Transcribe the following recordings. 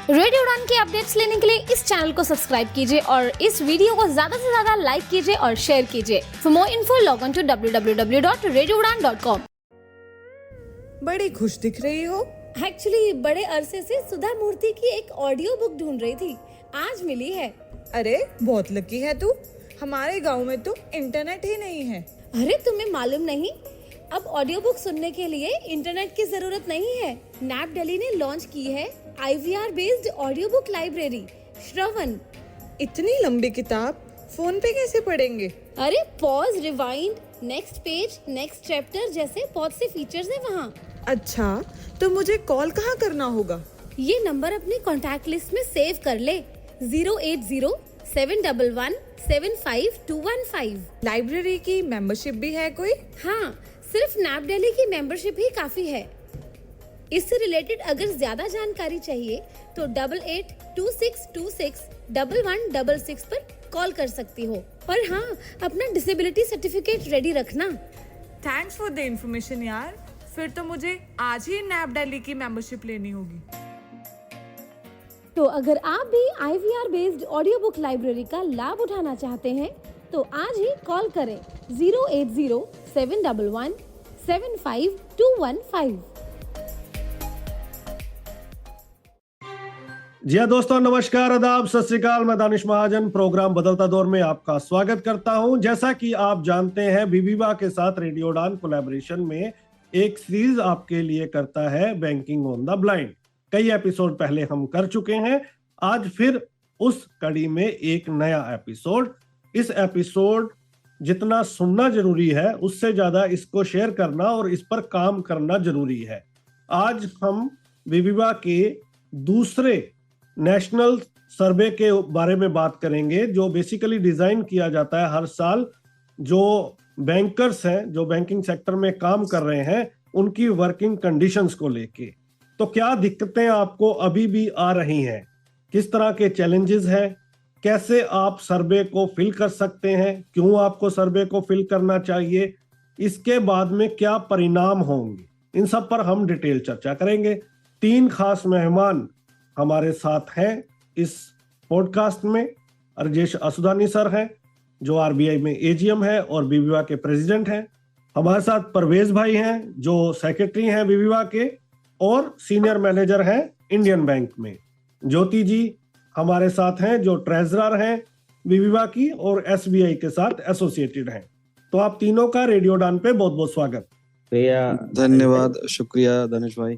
Radio उड़ान के updates लेने के लिए इस चैनल को सब्सक्राइब कीजिए और इस वीडियो को ज्यादा से ज्यादा लाइक कीजिए और शेयर कीजिए। For more info log on to www.radioudan.com। बड़ी खुश दिख रही हो। एक्चुअली बड़े अरसे से सुधा मूर्ति की एक ऑडियो बुक ढूंढ रही थी, आज मिली है। अरे बहुत लकी है तू, हमारे गांव में तो इंटरनेट ही नहीं है। अरे तुम्हें मालूम नहीं, अब ऑडियो बुक सुनने के लिए इंटरनेट की जरूरत नहीं है। नैप दिल्ली ने लॉन्च की है IVR based audio book library Shravan. इतनी लंबी किताब फोन पे कैसे पढ़ेंगे? अरे pause, rewind, next page, next chapter जैसे बहुत से फीचर्स हैं वहाँ। अच्छा, तो मुझे कॉल कहाँ करना होगा? ये नंबर अपने कॉन्टैक्ट लिस्ट में सेव कर ले, 08071175215। लाइब्रेरी की मेंबरशिप भी है कोई? हाँ, सिर्फ नैप दिल्ली की मेंबरशिप ही काफी है। इससे रिलेटेड अगर ज्यादा जानकारी चाहिए तो 8826261166 पर कॉल कर सकती हो। और हाँ, अपना डिसेबिलिटी सर्टिफिकेट रेडी रखना। थैंक्स फॉर द इन्फॉर्मेशन यार। फिर तो मुझे आज ही नैप दिल्ली की मेंबरशिप लेनी होगी। तो अगर आप भी IVR based audio book library का लाभ उठाना चाहते हैं तो आज ही कॉल करें 08071175215। जी हाँ दोस्तों, नमस्कार, आदाब, सत श्री अकाल। मैं दानिश महाजन प्रोग्राम बदलता दौर में आपका स्वागत करता हूं। जैसा कि आप जानते हैं, बीबीबा के साथ रेडियो उड़ान कोलैबोरेशन में एक सीरीज आपके लिए करता है बैंकिंग ऑन द ब्लाइंड। कई एपिसोड पहले हम कर चुके हैं, आज फिर उस कड़ी में एक नया एपिसोड। इस एपिसोड जितना सुनना जरूरी है उससे ज्यादा इसको शेयर करना और इस पर काम करना जरूरी है। आज हम बीबीबा के दूसरे नेशनल सर्वे के बारे में बात करेंगे, जो बेसिकली डिजाइन किया जाता है हर साल। जो बैंकर्स हैं, जो बैंकिंग सेक्टर में काम कर रहे हैं, उनकी वर्किंग कंडीशंस को लेके। तो क्या दिक्कतें आपको अभी भी आ रही हैं, किस तरह के चैलेंजेस हैं, कैसे आप सर्वे को फिल कर सकते हैं, क्यों आपको सर्वे को फिल करना चाहिए, इसके बाद में क्या परिणाम होंगे, इन सब पर हम डिटेल चर्चा करेंगे। 3 खास मेहमान हमारे साथ हैं इस पॉडकास्ट में। राजेश असुदानी सर हैं, जो RBI में AGM है और बीबीबा के प्रेसिडेंट हैं। हमारे साथ परवेज भाई हैं, जो सेक्रेटरी हैं बीबीबा के और सीनियर मैनेजर हैं इंडियन बैंक में। ज्योति जी हमारे साथ हैं, जो ट्रेजरर हैं बीबीबा की और SBI के साथ एसोसिएटेड हैं। तो आप तीनों का रेडियो उड़ान पे बहुत बहुत स्वागत। धन्यवाद, शुक्रिया दानिश भाई,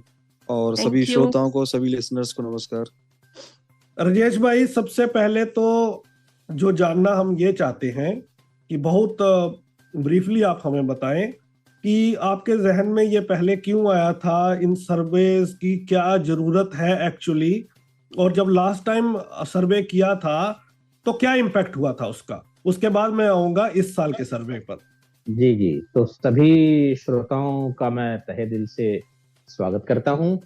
और सभी श्रोताओं को, सभी लिसनर्स को नमस्कार। राजेश भाई, सबसे पहले तो जो जानना हम ये चाहते हैं कि बहुत ब्रीफली आप हमें बताएं कि आपके जहन में ये पहले क्यों आया था, इन सर्वेज की क्या जरूरत है एक्चुअली, और जब लास्ट टाइम सर्वे किया था तो क्या इम्पैक्ट हुआ था उसका। उसके बाद मैं आऊंगा इस साल के सर्वे पर। जी, तो सभी श्रोताओं का मैं तहे दिल से स्वागत करता हूं।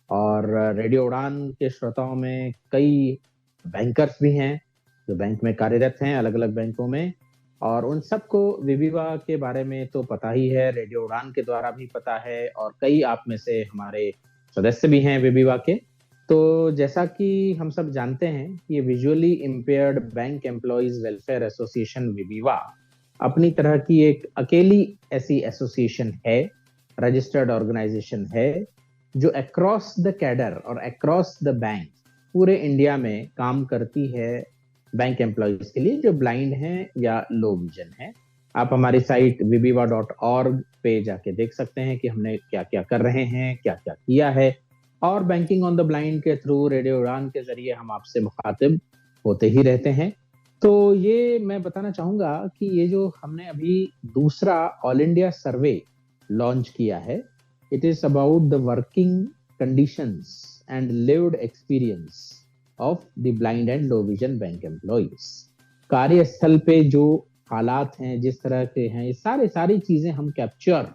और रेडियो उड़ान के श्रोताओं में कई बैंकर्स भी हैं जो बैंक में कार्यरत हैं, अलग अलग बैंकों में, और उन सबको बीबीबा के बारे में तो पता ही है, रेडियो उड़ान के द्वारा भी पता है, और कई आप में से हमारे सदस्य भी हैं बीबीबा के। तो जैसा कि हम सब जानते हैं, ये visually impaired bank employees welfare association बीबीबा अपनी तरह की एक अकेली ऐसी एसोसिएशन है, रजिस्टर्ड ऑर्गेनाइजेशन है, जो अक्रॉस द कैडर और अक्रॉस द बैंक पूरे इंडिया में काम करती है बैंक एम्प्लॉइज के लिए जो ब्लाइंड हैं या लो विजन है। आप हमारी साइट bibiba.org पे जाके देख सकते हैं कि हमने क्या क्या कर रहे हैं, क्या क्या किया है, और बैंकिंग ऑन द ब्लाइंड के थ्रू रेडियो उड़ान के जरिए हम आपसे मुखातिब होते ही रहते हैं। तो ये मैं बताना चाहूंगा कि ये जो हमने अभी दूसरा ऑल इंडिया सर्वे लॉन्च किया है, it is about the working conditions and lived experience of the blind and low vision bank employees. कार्यस्थल पे जो हालात हैं, जिस तरह के हैं, ये सारी चीजें हम कैप्चर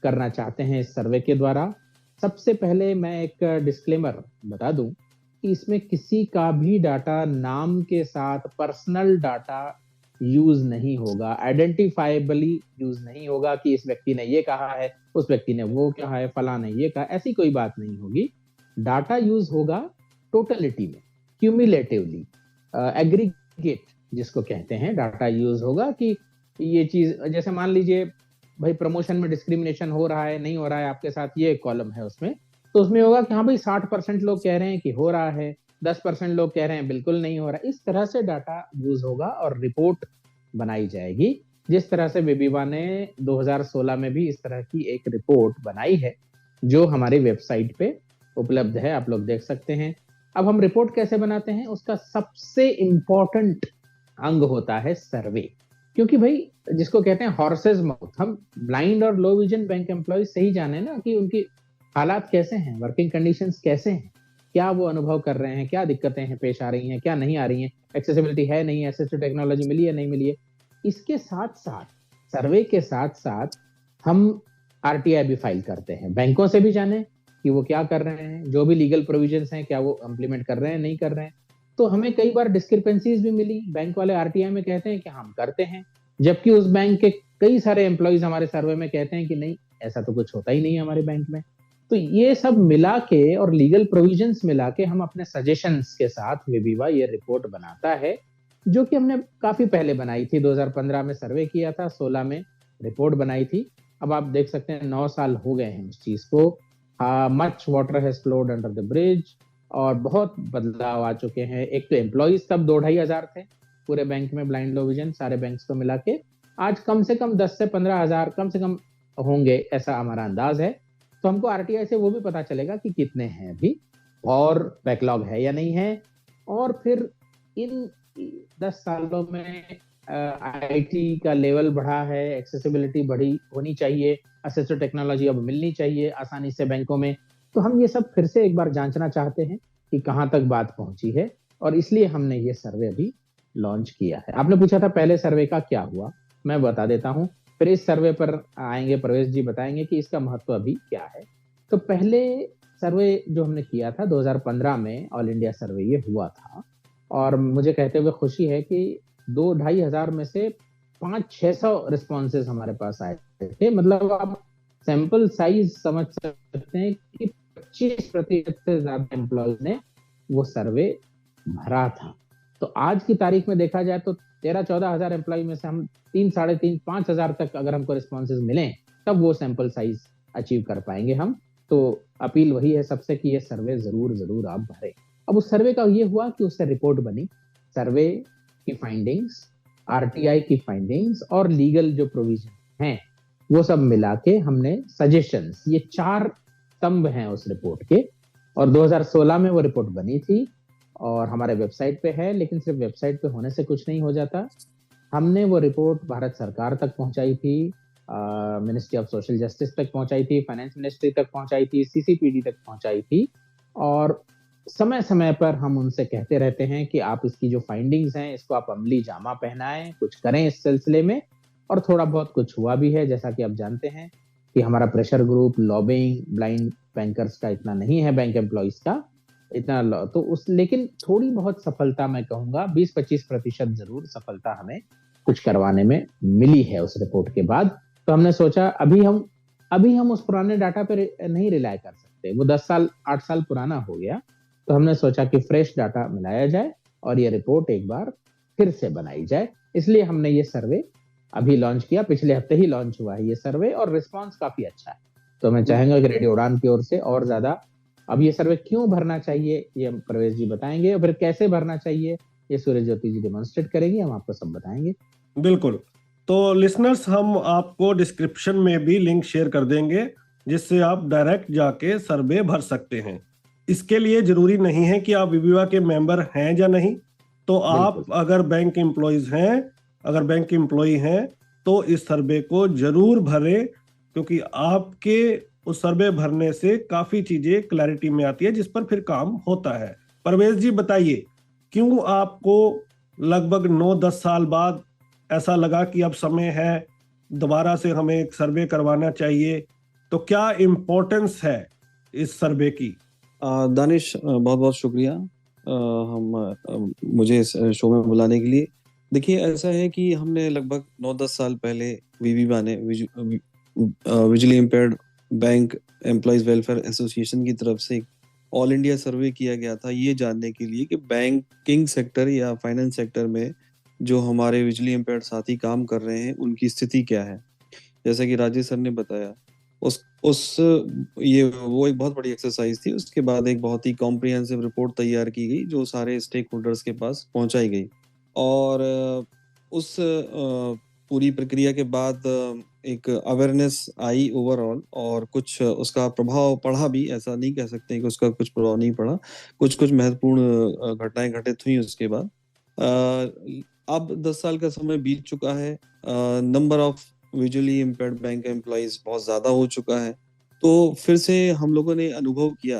करना चाहते हैं इस सर्वे के द्वारा। सबसे पहले मैं एक डिस्क्लेमर बता दूं कि इसमें किसी का भी डाटा नाम के साथ पर्सनल डाटा यूज नहीं होगा, आइडेंटिफाइबली यूज नहीं होगा कि इस व्यक्ति ने ये कहा है, उस व्यक्ति ने वो कहा है, फलाना ने ये कहा, ऐसी कोई बात नहीं होगी। डाटा यूज होगा टोटलिटी में, क्यूमुलेटिवली, एग्रीगेट जिसको कहते हैं, डाटा यूज होगा कि ये चीज, जैसे मान लीजिए भाई प्रमोशन में डिस्क्रिमिनेशन हो रहा है, नहीं हो रहा है आपके साथ, ये एक कॉलम है उसमें, तो उसमें होगा कि हाँ भाई 60% लोग कह रहे हैं कि हो रहा है, 10% लोग कह रहे हैं बिल्कुल नहीं हो रहा है। इस तरह से डाटा यूज होगा और रिपोर्ट बनाई जाएगी, जिस तरह से विविवा ने 2016 में भी इस तरह की एक रिपोर्ट बनाई है, जो हमारी वेबसाइट पे उपलब्ध है, आप लोग देख सकते हैं। अब हम रिपोर्ट कैसे बनाते हैं, उसका सबसे इंपॉर्टेंट अंग होता है सर्वे, क्योंकि भाई जिसको कहते हैं हॉर्सेस माउथ, हम ब्लाइंड और लो विजन बैंक एम्प्लॉय से ही जाने ना कि उनकी हालात कैसे हैं, वर्किंग कंडीशंस कैसे हैं, क्या वो अनुभव कर रहे हैं, क्या दिक्कतें हैं पेश आ रही हैं, क्या नहीं आ रही हैं, एक्सेसिबिलिटी है नहीं है, असिस्टिव टेक्नोलॉजी मिली है नहीं मिली है। इसके साथ साथ, सर्वे के साथ साथ हम आरटीआई भी फाइल करते हैं, बैंकों से भी जाने कि वो क्या कर रहे हैं, जो भी लीगल प्रोविजंस हैं क्या वो इम्प्लीमेंट कर रहे हैं नहीं कर रहे हैं। तो हमें कई बार डिस्क्रिपेंसीज भी मिली, बैंक वाले आरटीआई में कहते हैं कि हम करते हैं, जबकि उस बैंक के कई सारे एम्प्लॉइज हमारे सर्वे में कहते हैं कि नहीं, ऐसा तो कुछ होता ही नहीं है हमारे बैंक में। तो ये सब मिला के और लीगल प्रोविजंस मिला के हम अपने सजेशंस के साथ विविवा ये रिपोर्ट बनाता है, जो कि हमने काफी पहले बनाई थी, 2015 में सर्वे किया था, 16 में रिपोर्ट बनाई थी। अब आप देख सकते हैं 9 साल हो गए हैं उस चीज को। Much water has flowed under the bridge, और बहुत बदलाव आ चुके हैं। एक तो एम्प्लॉइज तब 2-2.5 हजार थे पूरे बैंक में, ब्लाइंड लो विजन सारे बैंक्स को मिला के, आज कम से कम 10 से 15 हजार कम से कम होंगे, ऐसा हमारा अंदाज है। तो हमको आरटीआई से वो भी पता चलेगा कि कितने हैं अभी, और बैकलॉग है या नहीं है, और फिर इन 10 सालों में आईटी का लेवल बढ़ा है, एक्सेसिबिलिटी बढ़ी होनी चाहिए, असिस्टिव टेक्नोलॉजी अब मिलनी चाहिए आसानी से बैंकों में। तो हम ये सब फिर से एक बार जांचना चाहते हैं कि कहाँ तक बात पहुंची है, और इसलिए हमने ये सर्वे अभी लॉन्च किया है। आपने पूछा था पहले सर्वे का क्या हुआ, मैं बता देता हूँ, फिर इस सर्वे पर आएंगे प्रवेश जी, बताएंगे कि इसका महत्व अभी क्या है। तो पहले सर्वे जो हमने किया था 2015 में, ऑल इंडिया सर्वे ये हुआ था, और मुझे कहते हुए खुशी है कि 2-2.5 हजार में से 500-600 रिस्पॉन्सेज हमारे पास आए थे। मतलब आप सैंपल साइज समझ सकते हैं कि 25% से ज्यादा एम्प्लॉयज ने वो सर्वे भरा था। तो आज की तारीख में देखा जाए तो 13-14 हजार एम्प्लॉय में से हम 3-3.5-5 हजार तक अगर हमको रिस्पॉन्सेज मिले, तब वो सैंपल साइज अचीव कर पाएंगे हम। तो अपील वही है सबसे कि ये सर्वे जरूर आप भरें। अब उस सर्वे का ये हुआ कि उससे रिपोर्ट बनी, सर्वे की फाइंडिंग्स, आरटीआई की फाइंडिंग्स और लीगल जो प्रोविजन हैं वो सब मिला के हमने सजेशंस, ये 4 स्तंभ हैं उस रिपोर्ट के, और 2016 में वो रिपोर्ट बनी थी और हमारे वेबसाइट पे है। लेकिन सिर्फ वेबसाइट पे होने से कुछ नहीं हो जाता, हमने वो रिपोर्ट भारत सरकार तक पहुंचाई थी, मिनिस्ट्री ऑफ सोशल जस्टिस तक पहुंचाई थी, फाइनेंस मिनिस्ट्री तक पहुंचाई थी, सीसीपीडी तक पहुंचाई थी, और समय समय पर हम उनसे कहते रहते हैं कि आप इसकी जो फाइंडिंग्स हैं इसको आप अमली जामा पहनाएं, कुछ करें इस सिलसिले में। और थोड़ा बहुत कुछ हुआ भी है, जैसा कि आप जानते हैं कि हमारा pressure group, lobbying blind bankers का इतना नहीं है, बैंक एम्प्लॉइज का इतना, तो उस लेकिन थोड़ी बहुत सफलता, मैं कहूंगा 20-25% जरूर सफलता हमें कुछ करवाने में मिली है उस रिपोर्ट के बाद। तो हमने सोचा अभी हम उस पुराने डाटा पे नहीं रिलाय कर सकते, वो 10 साल 8 साल पुराना हो गया। तो हमने सोचा कि फ्रेश डाटा मिलाया जाए और ये रिपोर्ट एक बार फिर से बनाई जाए, इसलिए हमने ये सर्वे अभी लॉन्च किया, पिछले हफ्ते ही लॉन्च हुआ है ये सर्वे, और रिस्पांस काफी अच्छा है। तो मैं चाहूंगा कि रेडियो उड़ान की ओर से और ज्यादा, अब ये सर्वे क्यों भरना चाहिए ये प्रवेश जी बताएंगे, और फिर कैसे भरना चाहिए ये सूर्य ज्योति जी डेमोन्स्ट्रेट करेंगे, हम आपको सब बताएंगे। बिल्कुल, तो लिसनर्स हम आपको डिस्क्रिप्शन में भी लिंक शेयर कर देंगे, जिससे आप डायरेक्ट जाके सर्वे भर सकते हैं। इसके लिए जरूरी नहीं है कि आप विविवा के मेंबर हैं या नहीं, तो आप अगर बैंक एम्प्लॉय हैं तो इस सर्वे को जरूर भरें, क्योंकि आपके उस सर्वे भरने से काफी चीजें क्लैरिटी में आती है, जिस पर फिर काम होता है। परवेश जी बताइए, क्यों आपको लगभग 9-10 साल बाद ऐसा लगा कि अब समय है दोबारा से हमें एक सर्वे करवाना चाहिए, तो क्या इम्पोर्टेंस है इस सर्वे की? दानिश, बहुत बहुत शुक्रिया मुझे इस शो में बुलाने के लिए। देखिए, ऐसा है कि हमने लगभग 9-10 साल पहले विविवा ने visually impaired bank employees welfare association की तरफ से एक ऑल इंडिया सर्वे किया गया था ये जानने के लिए कि बैंकिंग सेक्टर या फाइनेंस सेक्टर में जो हमारे विजुअली इम्पेयर्ड साथी काम कर रहे हैं उनकी स्थिति क्या है। जैसा कि राजेश सर ने बताया, उस ये वो एक बहुत बड़ी एक्सरसाइज थी। उसके बाद एक बहुत ही कॉम्प्रिहेंसिव रिपोर्ट तैयार की गई जो सारे स्टेक होल्डर्स के पास पहुंचाई गई, और उस पूरी प्रक्रिया के बाद एक अवेयरनेस आई ओवरऑल, और कुछ उसका प्रभाव पड़ा भी। ऐसा नहीं कह सकते कि उसका कुछ प्रभाव नहीं पड़ा, कुछ महत्वपूर्ण घटनाएं घटित हुई उसके बाद। अब 10 साल का समय बीत चुका है, number of visually impaired bank employees बहुत ज्यादा हो चुका है। तो फिर से हम लोगों ने अनुभव किया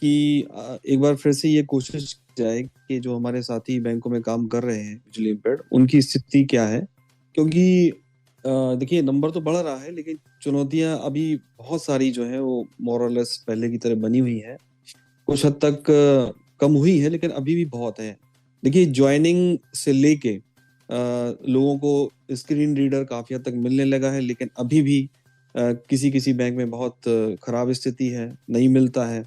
कि एक बार फिर से ये कोशिश की जाए कि जो हमारे साथी बैंकों में काम कर रहे हैं विजुअली इम्पेयर्ड, उनकी स्थिति क्या है। क्योंकि देखिए, नंबर तो बढ़ रहा है लेकिन चुनौतियां अभी बहुत सारी जो है वो मोर और लेस पहले की तरह बनी हुई है। कुछ हद तक कम हुई है लेकिन अभी भी बहुत है। देखिए, ज्वाइनिंग से लेके लोगों को स्क्रीन रीडर काफी हद तक मिलने लगा है, लेकिन अभी भी किसी बैंक में बहुत खराब स्थिति है, नहीं मिलता है।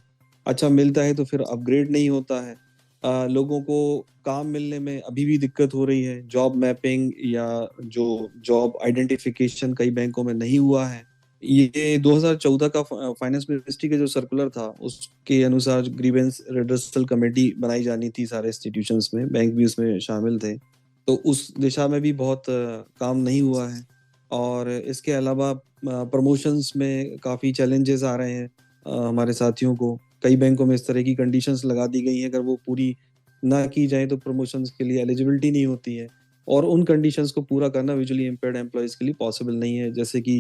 अच्छा मिलता है तो फिर अपग्रेड नहीं होता है। लोगों को काम मिलने में अभी भी दिक्कत हो रही है। जॉब मैपिंग या जो जॉब आइडेंटिफिकेशन कई बैंकों में नहीं हुआ है। ये 2014 का फाइनेंस मिनिस्ट्री का जो सर्कुलर था उसके अनुसार ग्रीवेंस रिड्रेसल कमेटी बनाई जानी थी सारे इंस्टीट्यूशंस में, बैंक भी उसमें शामिल थे। तो उस दिशा में भी बहुत काम नहीं हुआ है। और इसके अलावा प्रमोशंस में काफ़ी चैलेंजेस आ रहे हैं हमारे साथियों को। कई बैंकों में इस तरह की कंडीशंस लगा दी गई हैं, अगर वो पूरी ना की जाए तो प्रमोशंस के लिए एलिजिबिलिटी नहीं होती है, और उन कंडीशंस को पूरा करना विजुअली इम्पेयर्ड एम्प्लॉयज़ के लिए पॉसिबल नहीं है। जैसे कि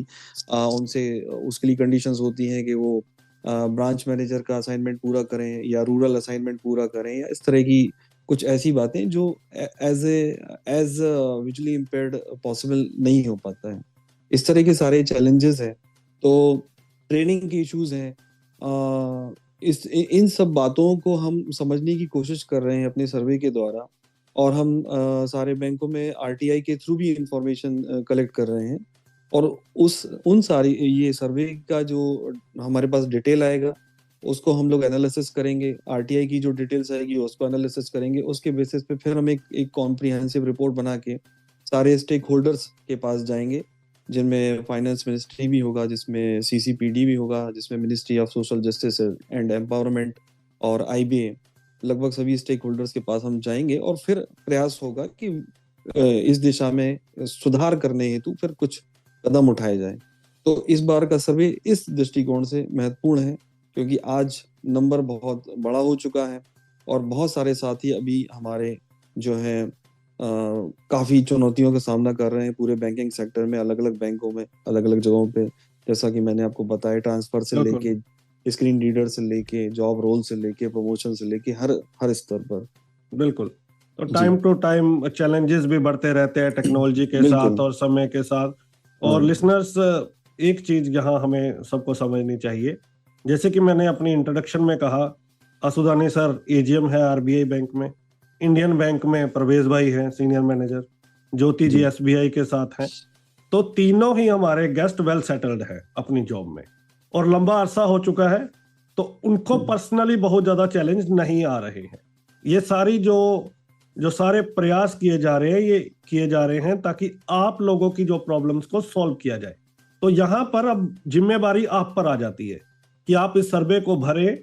उनसे उसके लिए कंडीशंस होती हैं कि वो ब्रांच मैनेजर का असाइनमेंट पूरा करें या रूरल असाइनमेंट पूरा करें, या इस तरह की कुछ ऐसी बातें जो एज विजुअली इम्पेयर्ड पॉसिबल नहीं हो पाता है। इस तरह के सारे चैलेंजेस हैं। तो ट्रेनिंग के इश्यूज हैं। इन सब बातों को हम समझने की कोशिश कर रहे हैं अपने सर्वे के द्वारा, और हम सारे बैंकों में आरटीआई के थ्रू भी इंफॉर्मेशन कलेक्ट कर रहे हैं। और उन सारी ये सर्वे का जो हमारे पास डिटेल आएगा उसको हम लोग एनालिसिस करेंगे। आरटीआई की जो डिटेल्स आएगी उसको एनालिसिस करेंगे। उसके बेसिस पे फिर हम एक कॉम्प्रिहेंसिव रिपोर्ट बना के सारे स्टेक होल्डर्स के पास जाएंगे, जिनमें फाइनेंस मिनिस्ट्री भी होगा, जिसमें सीसीपीडी भी होगा, जिसमें ministry of social justice and empowerment और आईबीए, लगभग सभी स्टेक होल्डर्स के पास हम जाएंगे। और फिर प्रयास होगा कि इस दिशा में सुधार करने हेतु फिर कुछ कदम उठाए जाए। तो इस बार का सर्वे इस दृष्टिकोण से महत्वपूर्ण है, क्योंकि आज नंबर बहुत बड़ा हो चुका है और बहुत सारे साथी अभी हमारे जो है काफी चुनौतियों का सामना कर रहे हैं पूरे बैंकिंग सेक्टर में, अलग अलग बैंकों में, अलग अलग जगहों पे। जैसा कि मैंने आपको बताया, ट्रांसफर से लेके, स्क्रीन रीडर से लेके, जॉब रोल से लेके, प्रमोशन से लेके, हर स्तर पर। बिल्कुल। तो टाइम टू टाइम चैलेंजेस भी बढ़ते रहते हैं टेक्नोलॉजी के साथ और समय के साथ। और लिसनर्स, एक चीज यहाँ हमें सबको समझनी चाहिए, जैसे कि मैंने अपनी इंट्रोडक्शन में कहा, असुदानी सर एजीएम है आरबीआई बैंक में, इंडियन बैंक में प्रवेश भाई हैं सीनियर मैनेजर, ज्योति जी एसबीआई के साथ हैं। तो तीनों ही हमारे गेस्ट वेल सेटल्ड हैं अपनी जॉब में और लंबा अरसा हो चुका है, तो उनको पर्सनली बहुत ज्यादा चैलेंज नहीं आ रहे हैं। ये सारी जो सारे प्रयास किए जा रहे हैं, ये किए जा रहे हैं ताकि आप लोगों की जो प्रॉब्लम्स को सॉल्व किया जाए। तो यहाँ पर अब जिम्मेवारी आप पर आ जाती है कि आप इस सर्वे को भरें।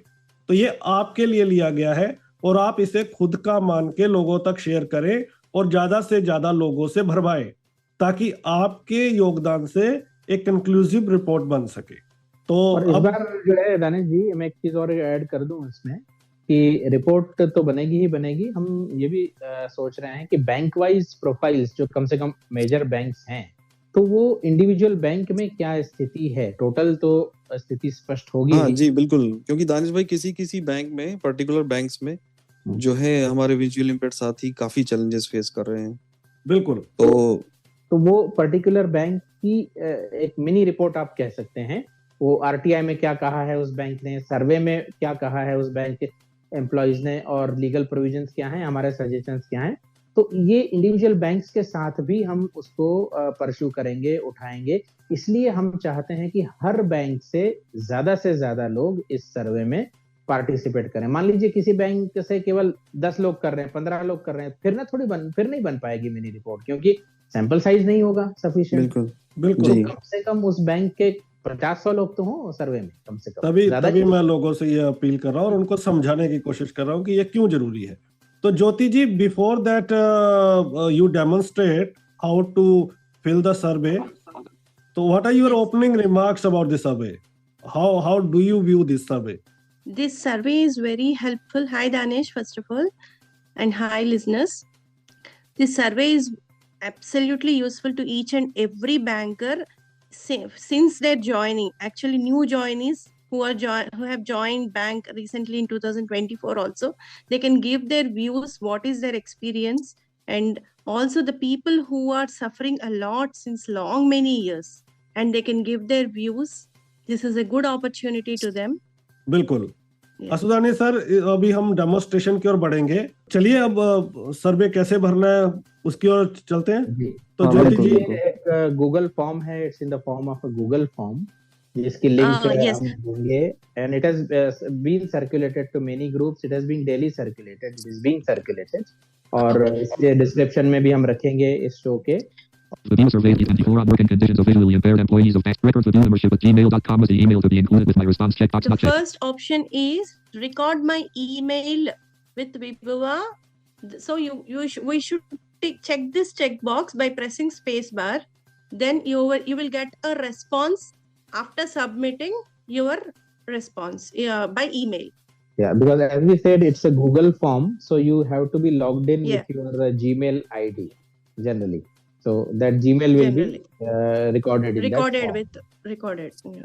तो ये आपके लिए लिया गया है और आप इसे खुद का मान के लोगों तक शेयर करें और ज्यादा से ज्यादा लोगों से भरवाएं, ताकि आपके योगदान से एक कंक्लूसिव रिपोर्ट बन सके। तो और इस बार जो है दानिश जी, मैं एक चीज और ऐड कर दूं इसमें कि रिपोर्ट तो बनेगी ही बनेगी। हम ये भी सोच रहे हैं कि बैंक वाइज प्रोफाइल्स जो कम से कम मेजर बैंक्स हैं, तो वो इंडिविजुअल बैंक में क्या स्थिति है, टोटल तो स्थिति स्पष्ट होगी। हाँ जी, बिल्कुल। क्योंकि दानिश भाई, किसी बैंक में, पर्टिकुलर बैंक्स में जो है हमारे विजुअली इम्पेयर्ड साथी काफी चैलेंजेस फेस कर रहे हैं। बिल्कुल। तो वो पर्टिकुलर बैंक की एक मिनी रिपोर्ट आप कह सकते हैं। वो आरटीआई में क्या कहा है उस बैंक ने, सर्वे में क्या कहा है उस बैंक के एम्प्लॉइज ने, और लीगल प्रोविजंस क्या हैं, हमारे सजेशंस क्या हैं। तो ये इंडिविजुअल बैंक्स के साथ भी हम उसको परस्यू करेंगे, उठाएंगे। इसलिए हम चाहते हैं कि हर बैंक से ज्यादा लोग इस सर्वे में पार्टिसिपेट करें। मान लीजिए किसी बैंक से केवल 10 लोग कर रहे हैं, 15 लोग कर रहे हैं, फिर नहीं बन पाएगी मिनी रिपोर्ट, क्योंकि सैंपल साइज नहीं होगा सफिशिएंट। बिल्कुल बिल्कुल जी। कम से कम उस बैंक के 50-100 लोग तो हों सर्वे में, कम से कम। तभी मैं लोगों से ये अपील कर रहा हूँ और उनको समझाने की कोशिश कर रहा हूँ कि ये क्यों जरूरी है। तो Jyoti ji, before that you demonstrate how to fill the survey, so what are your opening remarks about the survey? How do you view this survey? This survey is very helpful. Hi Danesh, first of all, and hi listeners. This survey is absolutely useful to each and every banker since they're joining. Actually, new joinees who have joined bank recently in 2024 also, they can give their views, what is their experience, and also the people who are suffering a lot since many years, and they can give their views. This is a good opportunity to them. बिल्कुल। असुदानी sir, अभी हम demonstration की ओर बढ़ेंगे। चलिए अब सर्वे कैसे भरना है उसकी ओर चलते हैं। तो ज्योति जी, एक गूगल फॉर्म है, it's in the form of a Google form, जिसकी लिंक हम देंगे, and it has been circulated to many groups, it has been daily circulated, it is being circulated, और इसके डिस्क्रिप्शन में भी हम रखेंगे इस शो के। The Bureau survey 2024 on working conditions of visually impaired employees of tax records with membership at gmail.com is the email to be included with my response checkbox. The first option is record my email with Vibhuva. So we should check this checkbox by pressing space bar. Then you will get a response after submitting your response by email. Yeah, because as we said, it's a Google form, so you have to be logged in with your Gmail ID generally. So that Gmail will be recorded in that form.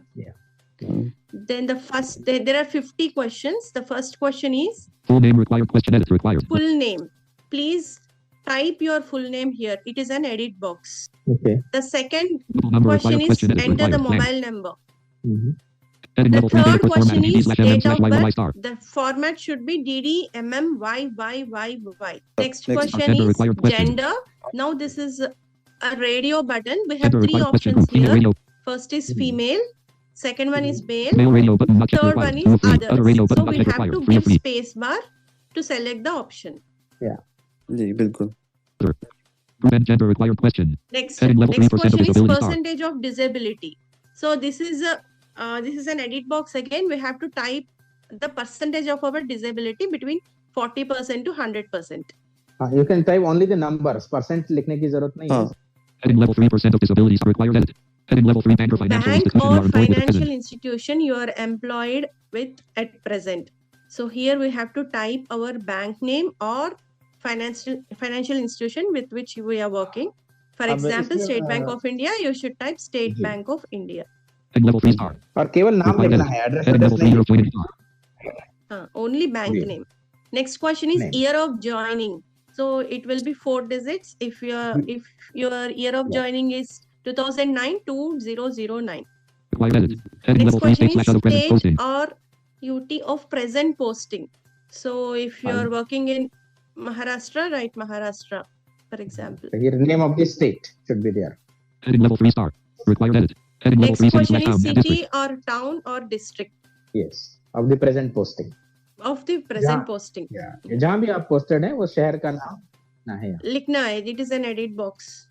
Then the first, there are 50 questions. The first question is full name required, question edit required. Full name. Please type your full name here. It is an edit box. Okay. The second question is enter the mobile number. The third question is date of birth. The format should be DDMMYYYY. Next question is gender. Now this is a radio button. We have three options here. First is female. Second one is male. Third one is others. So we have to give space bar to select the option. Yeah. जी बिल्कुल। Gender required question. Next question is percentage of disability. So this is an edit box again. We have to type the percentage of our disability between 40% to 100%. You can type only the numbers. Percent लिखने की जरूरत नहीं है। Heading level 3% of disabilities required edit. Heading level 3 bank or financial institution or you are employed financial with institution you are employed with at present. So here we have to type our bank name or financial institution with which we are working. For example, State Bank of India, you should type State Bank of India. Heading level 3 star. और केवल नाम लिखना है, address नहीं। Only bank name. Next question is year of joining. So it will be 4 digits. If your year of joining is 2009 to 2009. Next question is state or UT of present posting. So if you are working in Maharashtra, write Maharashtra, for example. The name of the state should be there. Heading level 3 star. Required edit. Heading Next level 3 question is city city or town or district. Yes, of the present posting. Of the present posting. Yeah. जहाँ भी आप posted हैं वो शहर का नाम ना है। लिखना है. It is an edit box.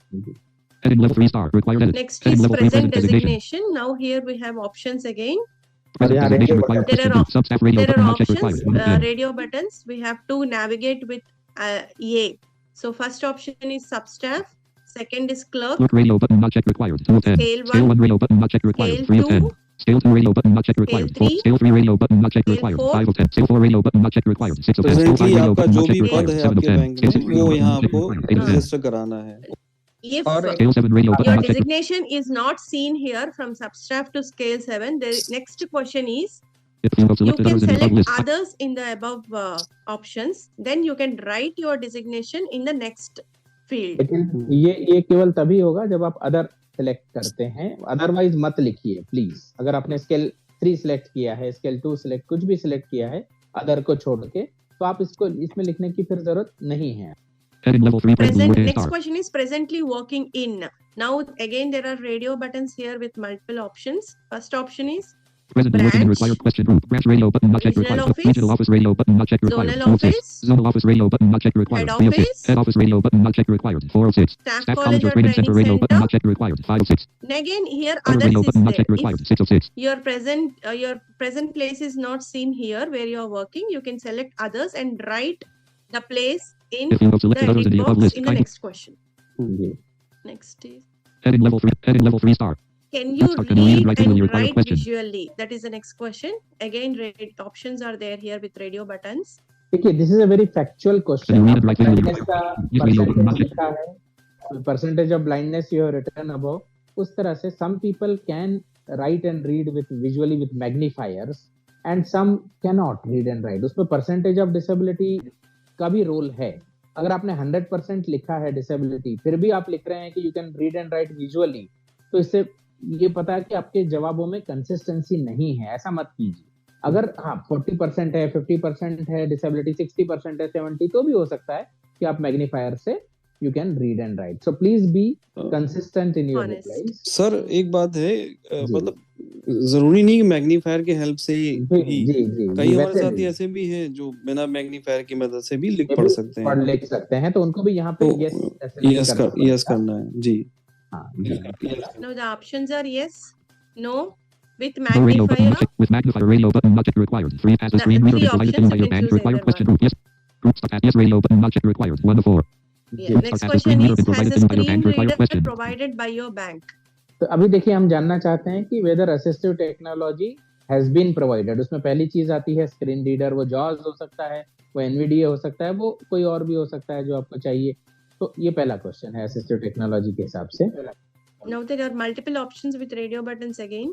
Heading level 3 star. Required edit. Next is present designation. Now here we have options again. Present designation required. There are Substaff radio there are button not check options. required. Radio buttons. We have to navigate with A. So first option is substaff. Second is clerk. Clerk radio button not check required. 2 of 10. Scale 1 radio button not check required. Scale 3 of 10. 2. Scale 2 radio button not check required. Scale 3. Scale 3 radio button not check Scale required. 4. 5 of 10. Scale 4 radio button not check required. 6 of 10. Scale 5 presently radio आपका button जो not check भी पद required. है 7 of आपके 10. Bank Scale 6 में radio वो button यहाँ not check आपको required. 8 of 10. रजिस्टर कराना है। If Scale 7 radio button your not check. designation is not seen here from substaff to scale 7, the next question is If you have you selected can others in the above select list. others in the above options. Then you can write your designation in the next field. लेकिन ये केवल तभी होगा जब आप other select करते हैं, otherwise मत लिखिए प्लीज। अगर आपने स्केल 3 सिलेक्ट किया है, स्केल 2 सिलेक्ट कुछ भी सिलेक्ट किया है अदर को छोड़ के, तो आप इसको इसमें लिखने की फिर जरूरत नहीं है। Heading level 3 Present. Next question is presently working in. Now again there are radio buttons here with multiple options. First option is Presently working in Branch. required question group. Branch radio button not checked Regional required. office. Regional office radio button not checked required. Zonal 206. office. Zonal office radio button not checked required. Head 306. office. Head office radio button not checked required. 406. Staff Staff college or training center radio button center. not checked required. 506. And again, here Other others radio is button not there. checked required. If 606. your present place is not seen here where you are working, you can select others and write the place in If you have the selected others in edit the above box list, in the kindly next question. जी Next is, heading level 3. Heading level 3 star. can you Start, can you read read and write visually and required write question? visually? That is the next question. Again, options are there here with radio buttons. देखिए this is a very factual question Can you read and write visually? Blindness का Yes, we know, but not percentage लिखा है percentage of blindness you have written above उस तरह से some people can write and read with visually with magnifiers and some can not read and write उसमें percentage of disability का भी role है अगर आपने 100% लिखा है डिसेबिलिटी फिर भी आप लिख रहे हैं कि you can read and right visually तो इससे ये पता है कि आपके जवाबों में कंसिस्टेंसी नहीं है ऐसा मत कीजिए अगर हाँ 40% है 50% है डिसेबिलिटी 60% है 70 तो भी हो सकता है कि आप मैग्नीफायर से you can read and right so please be consistent in your Honest. Replies sir एक बात है जी। मतलब जरूरी नहीं कि मैग्नीफायर के हेल्प से जी ही जी जी कई हमारे वैसे साथी भी ऐसे भी हैं जो बिना मैग्नीफायर की मदद से भी लिख ये पढ़ भी सकते पढ़ हैं लिख सकते हैं तो उनको भी यहाँ पे तो यस ऐसे यस करना कर यस पड़ेगा करना है जी हाँ जी Now the options are yes, no, with No radio button magnifier. not checked with magnifier radio button not checked required. 3 as a The screen reader three is provided options by you your can bank choose required either question one. group. Yes. Group start at yes radio button not checked required. 1 to 4. Yeah. Ji Group Next start as a question screen reader is, is provided has a by your screen bank required reader question. provided by your bank? तो अभी देखिए हम जानना चाहते हैं कि whether assistive technology has been provided उसमें पहली चीज आती है स्क्रीन रीडर वो जॉज हो सकता है वो एनवीडीए हो सकता है वो कोई और भी हो सकता है जो आपको चाहिए तो ये पहला क्वेश्चन है असिस्टिव टेक्नोलॉजी के हिसाब से Now there are multiple options with radio buttons again.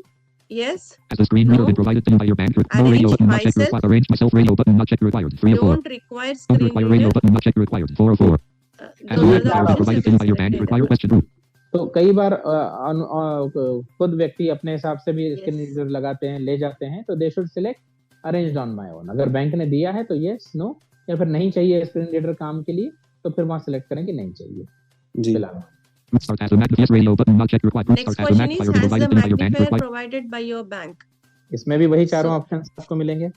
Yes, As a screen reader No. been provided to you by your bank. No radio Arrange button not checked myself. required. Arrange myself radio button not checked required. 3 or 4. don't require Don't screen require radio reader. button not checked required. 4 or 4. As Those a are the bank required options provided you to you can by your bank select required either one. question group. तो कई बार खुद व्यक्ति अपने हिसाब से भी screen Yes. Reader लगाते हैं ले जाते हैं तो they should select arranged on my own अगर बैंक ने दिया है तो यस नो या फिर नहीं चाहिए स्क्रीन रीडर काम के लिए तो फिर वहां सिलेक्ट करें कि नहीं चाहिए जी फिलहाल Group start as a magnifier yes radio button not checked required. Group Next start as a question is, magnifier been has the provided to you by your bank magnifier required. provided by your bank? इसमें भी वही चारों So- options आपको मिलेंगे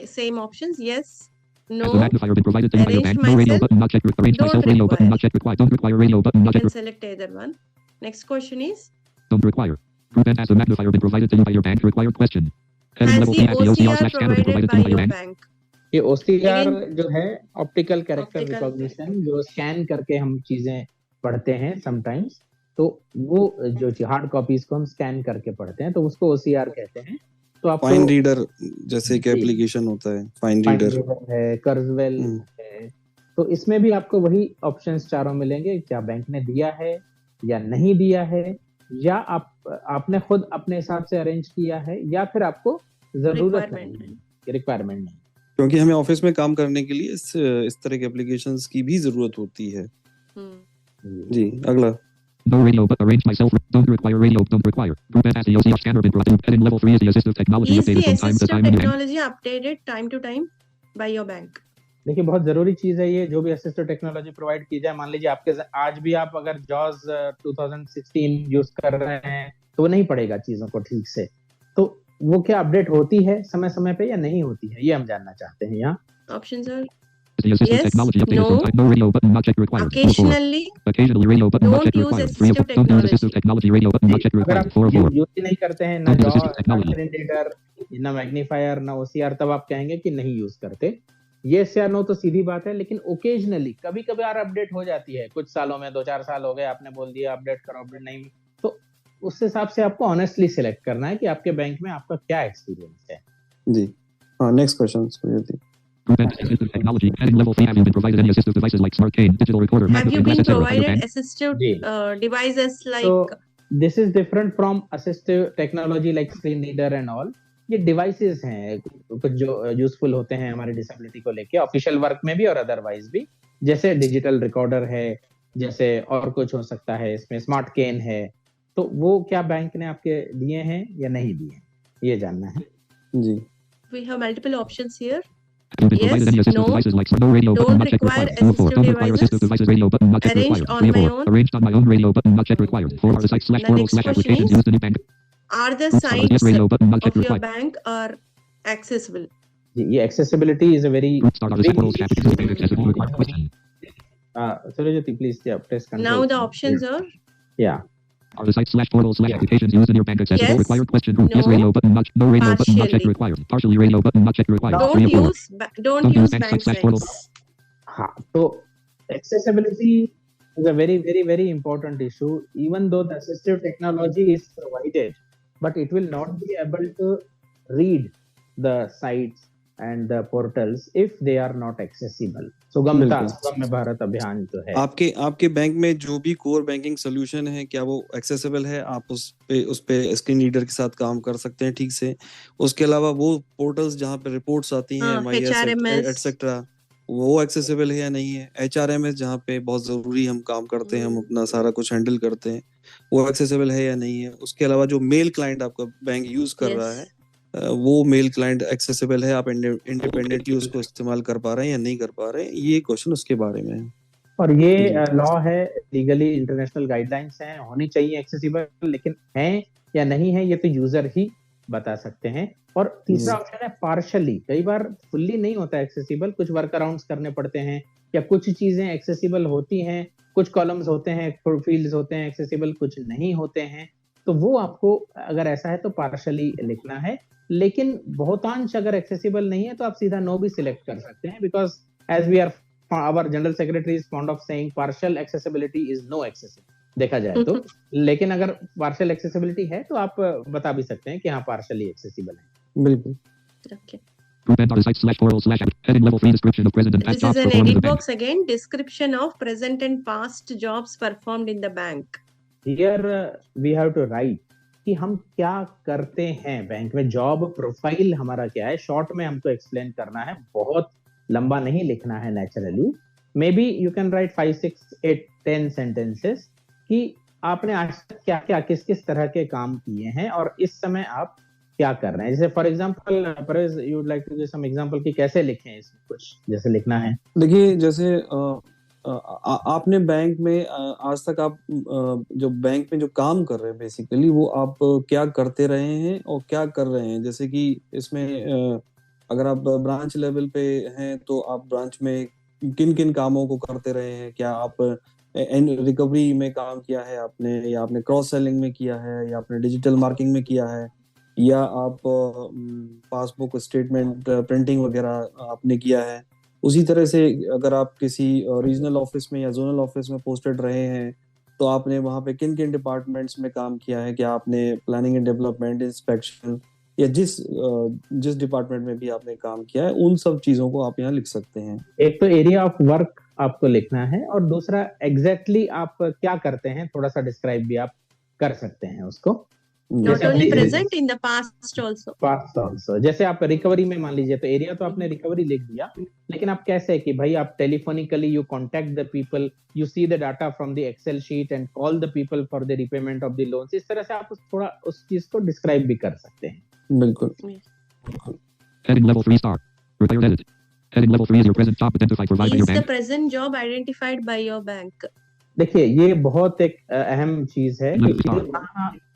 Same options. Yes, Has no. the magnifier been provided to you by your Arranged bank? No radio myself. button not checked. Arrange Don't myself radio button require. not checked required. Don't require radio button You not checked. can select either one. Next question is, Don't require. Group N has the magnifier been provided to you by your bank required question. Heading has level the 3 as the OCR OCR slash scanner been provided provided to by you by your your bank. bank? ये OCR Again- जो है optical character Optical recognition जो scan करके हम चीजें पढ़ते हैं sometimes तो वो जो हार्ड कॉपीज को हम स्कैन करके पढ़ते हैं तो उसको OCR कहते हैं तो आपको फाइन रीडर जैसे एक जी। एप्लीकेशन होता है फाइन फाइन रीडर रीडर है कर्जवेल है तो इसमें भी आपको वही ऑप्शंस चारों मिलेंगे क्या बैंक ने दिया है या नहीं दिया है या आपने खुद अपने हिसाब से अरेंज किया है या फिर आपको जरूरत Requirement नहीं रिक्वायरमेंट नहीं क्योंकि हमें ऑफिस में काम करने के लिए इस तरह के एप्लीकेशंस की भी जरूरत होती है Hmm. जी अगला No radio but arrange myself. Don't require radio. Don't require. Group N has the OCR scanner been provided. Heading level 3 is the assistive technology Is the updated from time to assistive time. in the bank. technology updated time to time by your bank? देखिए बहुत जरूरी चीज है ये जो भी assistive technology provide की जाए मान लीजिए आपके आज भी आप अगर जॉज 2016 यूज कर रहे हैं तो वो नहीं पड़ेगा चीजों को ठीक से तो वो क्या अपडेट होती है समय समय पे या नहीं होती है ये हम जानना चाहते हैं यहाँ Options are Is the assistive Yes, technology updated no. from time? No radio button not checked required. 4 or 4. occasionally. Occasionally radio button not Don't checked use required. 3 or 4. assistive Don't use assistive technology radio button not checked अगर required. आप 4 or 4. Use ही नहीं करते हैं ना Don't use jaw assistive ना technology. Screen reader ना magnifier ना OCR तब आप कहेंगे कि नहीं यूज करते यस या नो तो सीधी बात है लेकिन ओकेजनली कभी कभार अपडेट हो जाती है कुछ सालों में 2-4 साल हो गए आपने बोल दिया अपडेट करो अपडेट नहीं तो उस हिसाब से आपको ऑनेस्टली सिलेक्ट करना है कि आपके बैंक में आपका क्या एक्सपीरियंस है जी हाँ next question Group N assistive technology. Heading level 3 have you been provided any assistive devices like smart cane, digital recorder, Have you magnifying been glass, etc. by your provided bank? assistive जी devices like So this is different from assistive technology like screen reader and all. ये devices हैं कुछ जो useful होते हैं हमारी disability को लेके ऑफिशियल वर्क में भी और अदरवाइज भी जैसे डिजिटल रिकॉर्डर है जैसे और कुछ हो सकता है इसमें स्मार्ट केन है तो वो क्या बैंक ने आपके दिए हैं या नहीं दिए ये जानना है जी we have multiple options here? Have you been provided Yes, any assistive no, devices like no radio button don't not checked require required. 2 or 4. Don't require assistive assistive devices radio button not checked Arranged required. on 3 or my 4. own. Arranged on my own radio button not checked required. 4 are the site slash The portal next slash question applications is- used in the bank. are the Group stars. Yes sites radio button. Not check of your required. bank are accessible? जी, ये accessibility is a very Group stars are the big set world chat issue. because accessible required question. Suryajyoti, please press control. Now the options are Yeah. Are the sites / portals / applications used in your bank accessible? Yes. Required question. Group. Yes No. radio button. Not no radio button. Not check Partially. required. Partially radio button. Not check required. don't 3 of 4. use don't use bank sites / portals. sites. हाँ, तो accessibility is a very, very, very important issue. Even though the assistive technology is provided, but it will not be able to read the sites and the portals if they are not accessible. सुगम्य भारत अभियान जो है, आपके bank में जो भी core banking solution है, क्या वो एक्सेसिबल है? आप उस पे स्क्रीन रीडर के साथ काम कर सकते हैं ठीक से? उसके अलावा वो पोर्टल्स जहाँ पे रिपोर्ट्स आती हैं, HRMS एटसेट्रा, वो एक्सेसिबल है या नहीं है? HRMS जहाँ पे बहुत जरूरी हम काम करते हैं, हम अपना सारा कुछ हैंडल करते हैं, वो एक्सेसिबल है या नहीं है? उसके अलावा जो मेल क्लाइंट आपका बैंक यूज कर रहा है, वो मेल क्लाइंट एक्सेसिबल है? आप इंडिपेंडेंटली उसको इस्तेमाल कर पा रहे हैं या नहीं कर पा रहे हैं? ये क्वेश्चन उसके बारे में है। और ये लॉ है, लीगली इंटरनेशनल गाइडलाइंस हैं, होनी चाहिए एक्सेसिबल, लेकिन है या नहीं है ये तो यूजर ही बता सकते हैं। और तीसरा ऑप्शन है पार्शली। कई बार फुल्ली नहीं होता एक्सेसिबल, कुछ वर्क अराउंड्स करने पड़ते हैं, या कुछ चीजें एक्सेसिबल होती हैं, कुछ कॉलम्स होते हैं, फील्ड्स होते हैं एक्सेसिबल, कुछ नहीं होते हैं, तो वो आपको अगर ऐसा है तो पार्शली लिखना है। लेकिन बहुतांश अगर एक्सेसिबल नहीं है तो आप सीधा नो भी सिलेक्ट कर सकते हैं, because as we are our general secretary is fond of saying partial accessibility is no accessibility, देखा जाए तो। लेकिन अगर पार्शियल एक्सेसिबिलिटी है तो आप बता भी सकते हैं कि हाँ पार्शियली एक्सेसिबल है। बिल्कुल। Okay. Group and other sites / portals / heading level 3 description of present and past This is jobs an performed in the edit bank. box again. Description of present and past jobs performed in the bank. Here we have to write कि हम क्या करते हैं bank में, job profile हमारा क्या है, short में हमको एक्सप्लेन करना है, बहुत लंबा नहीं लिखना है naturally. May be you can write 5, 6, 8, 10 sentences कि आपने आज तक क्या क्या किस किस तरह के काम किए हैं और इस समय आप क्या कर रहे हैं। जैसे for example Parvez, you would like to give some example कि कैसे लिखें इसमें, कुछ जैसे लिखना है। देखिए, जैसे आपने बैंक में आज तक आप जो बैंक में जो काम कर रहे हैं बेसिकली, वो आप क्या करते रहे हैं और क्या कर रहे हैं। जैसे कि इसमें अगर आप ब्रांच लेवल पे हैं तो आप ब्रांच में किन किन कामों को करते रहे हैं, क्या आप रिकवरी में काम किया है आपने, या आपने क्रॉस सेलिंग में किया है, या आपने डिजिटल मार्केटिंग में किया है, या आप पासबुक स्टेटमेंट प्रिंटिंग वगैरह आपने किया है। उसी तरह से अगर आप किसी रीजनल ऑफिस में या जोनल ऑफिस में पोस्टेड रहे हैं तो आपने वहाँ पे किन किन डिपार्टमेंट्स में काम किया है, क्या आपने प्लानिंग एंड डेवलपमेंट, इंस्पेक्शन, या जिस डिपार्टमेंट में भी आपने काम किया है, उन सब चीजों को आप यहाँ लिख सकते हैं। एक तो एरिया ऑफ वर्क आपको लिखना है, और दूसरा एग्जैक्टली आप क्या करते हैं थोड़ा सा डिस्क्राइब भी आप कर सकते हैं उसको। Not only present, in the past also. Past also. जैसे आप रिकवरी में मान लीजिए तो एरिया तो आपने रिकवरी लिख दिया, लेकिन आप कैसे कि भाई आप telephonically you contact the people, you see the data from the excel sheet and call the people for the repayment of the loans. इस तरह से आप थोड़ा उस चीज को डिस्क्राइब भी कर सकते हैं। बिल्कुल। Heading level 3 star. Required edit. Heading level 3 is your present job identified provided by your Is the bank. present job identified by your bank? देखिए, ये बहुत एक अहम चीज है कि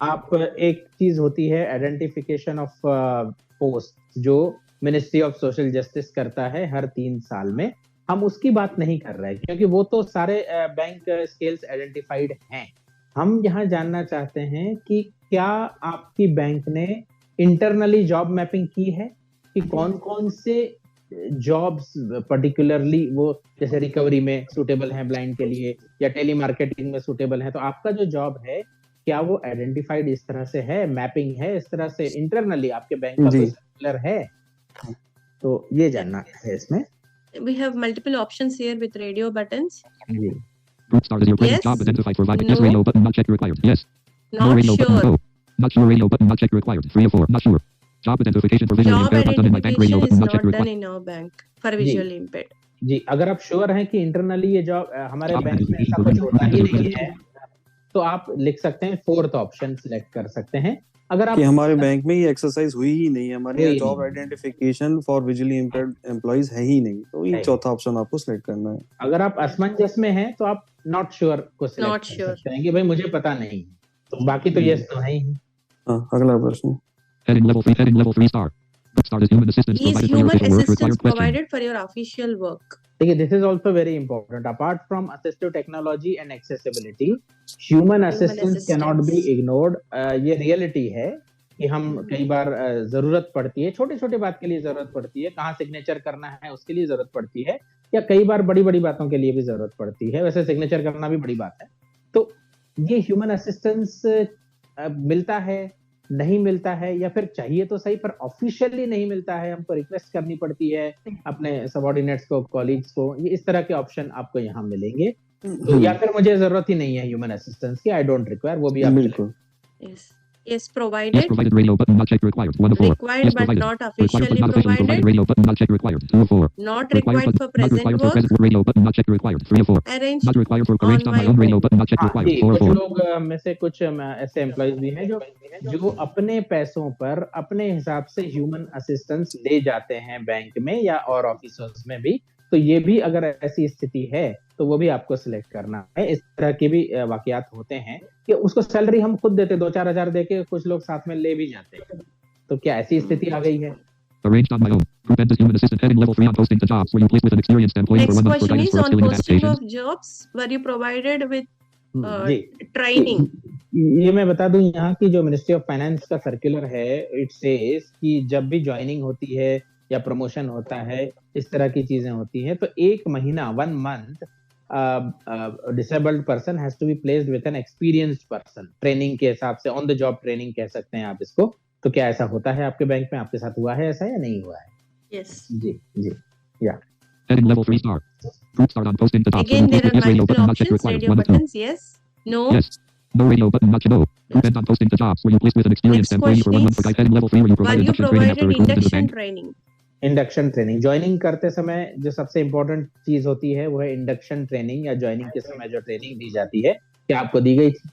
आप एक चीज होती है आइडेंटिफिकेशन ऑफ पोस्ट जो मिनिस्ट्री ऑफ सोशल जस्टिस करता है हर 3 साल में। हम उसकी बात नहीं कर रहे हैं क्योंकि वो तो सारे बैंक स्केल्स आइडेंटिफाइड हैं। हम यहाँ जानना चाहते हैं कि क्या आपकी बैंक ने इंटरनली जॉब मैपिंग की है कि कौन कौन से जॉब्स पर्टिकुलरली वो जैसे रिकवरी में सूटेबल है ब्लाइंड के लिए, या टेली मार्केटिंग में सूटेबल है। तो आपका जो जॉब है क्या वो आइडेंटिफाइड इस तरह से है, मैपिंग है इस तरह से, इंटरनली आपके बैंक का कोई सर्कुलर है, तो ये जानना है इसमें। We have multiple options here with radio buttons. Ji, Group stars is your present Yes. job identified provided. No. Yes radio button not check required. Yes. No Not radio button sure. no. Not sure radio button not check required. 3 of 4. Not sure. Job identification for visually Job impaired not done in my bank. Radio identification is button not check not done required. in our bank for visually impaired. जी, अगर आप sure हैं कि internally ये job हमारे Job bank में ऐसा identification कुछ for होता ही visually नहीं impaired. है तो आप लिख सकते हैं 4th ऑप्शन सिलेक्ट कर सकते हैं। अगर आप कि हमारे बैंक में ये एक्सरसाइज हुई ही नहीं है, हमारे यहाँ हुई जॉब नहीं। Identification for visually impaired employees है ही नहीं, तो ये है। चौथा ऑप्शन आपको सिलेक्ट करना है। अगर आप असमंजस में हैं तो आप नॉट श्योर को सिलेक्ट Not कर sure. सकते हैं कि भाई मुझे पता नहीं है, तो बाकी तो यस तो है ही। हाँ, अगला प्रश्न। Heading level 3 star. Group start is human assistance Is provided for your human official work. assistance Required question. provided for your official work? देखिए, this is also very important. Apart from assistive technology and accessibility, human assistance cannot be assistance. ignored. ये reality है कि हम कई बार जरूरत पड़ती है, छोटे छोटे बात के लिए जरूरत पड़ती है, कहाँ सिग्नेचर करना है उसके लिए जरूरत पड़ती है, या कई बार बड़ी बड़ी बातों के लिए भी जरूरत पड़ती है। वैसे सिग्नेचर करना भी बड़ी बात है। तो ये ह्यूमन असिस्टेंस मिलता है, नहीं मिलता है, या फिर चाहिए तो सही पर ऑफिशियली नहीं मिलता है, हमको रिक्वेस्ट करनी पड़ती है अपने सबऑर्डिनेट्स को, कॉलीग्स को, ये इस तरह के ऑप्शन आपको यहाँ मिलेंगे। तो या फिर मुझे जरूरत ही नहीं है ह्यूमन असिस्टेंस की, आई डोंट रिक्वायर, वो भी आप बिल्कुल। Yes. Yes, Yes provided. provided radio button not checked required. 1 of 4. Required Yes but provided. not Required but officially not officially provided. provided. Radio button not checked required. 2 of 4. Not required for Not present required for work. present radio button not checked required. 3 of 4. Arranged Not required for arranged on my own radio button not checked हाँ, required. Ji, 4 of कुछ 4. लोग में से कुछ ऐसे employees भी हैं जो अपने पैसों पर अपने हिसाब से ह्यूमन असिस्टेंस ले जाते हैं बैंक में या और ऑफिसर्स में भी। तो ये भी अगर ऐसी स्थिति है तो वो भी आपको सिलेक्ट करना है। इस तरह के भी वाकयात होते हैं कि उसको सैलरी हम खुद देते, 2-4 हजार देके कुछ लोग साथ में ले भी जाते हैं। तो क्या ऐसी स्थिति आ गई है? Arranged on my own. Group enters human assistant heading level 3 on posting to jobs. Were you placed with an experienced employee for Next 1 month for question guidance is for on upskilling and posting adaptation? of jobs. Were you provided with ji, training? ये मैं बता दूं यहाँ की जो ministry of finance का circular है, it says कि जब भी ज्वाइनिंग होती है या प्रमोशन होता है, इस तरह की चीजें होती हैं, तो 1 महीना 1 month disabled person has to be placed with an experienced person, training के हिसाब से, ऑन द जॉब ट्रेनिंग कह सकते हैं आप इसको। तो क्या ऐसा होता है आपके बैंक में? आपके साथ हुआ है ऐसा या नहीं हुआ है? Yes. जी जी, या Heading level 3 star. Group start on posting to jobs. Were Again, you there placed are with yes radio multiple button not checked options. required. Radio 1 of 2. buttons. Yes. No. Yes. No radio button not checked. No. Group end on posting to jobs. Were you placed with an experienced Next employee for 1 question month for is, guidance? Heading level 3. Were you Were provided you induction training after provided recruitment to the induction bank? training? Induction training, joining करते समय जो सबसे important चीज होती है वो है induction training, या ज्वाइनिंग के समय जो ट्रेनिंग दी जाती है, क्या आपको दी गई थी?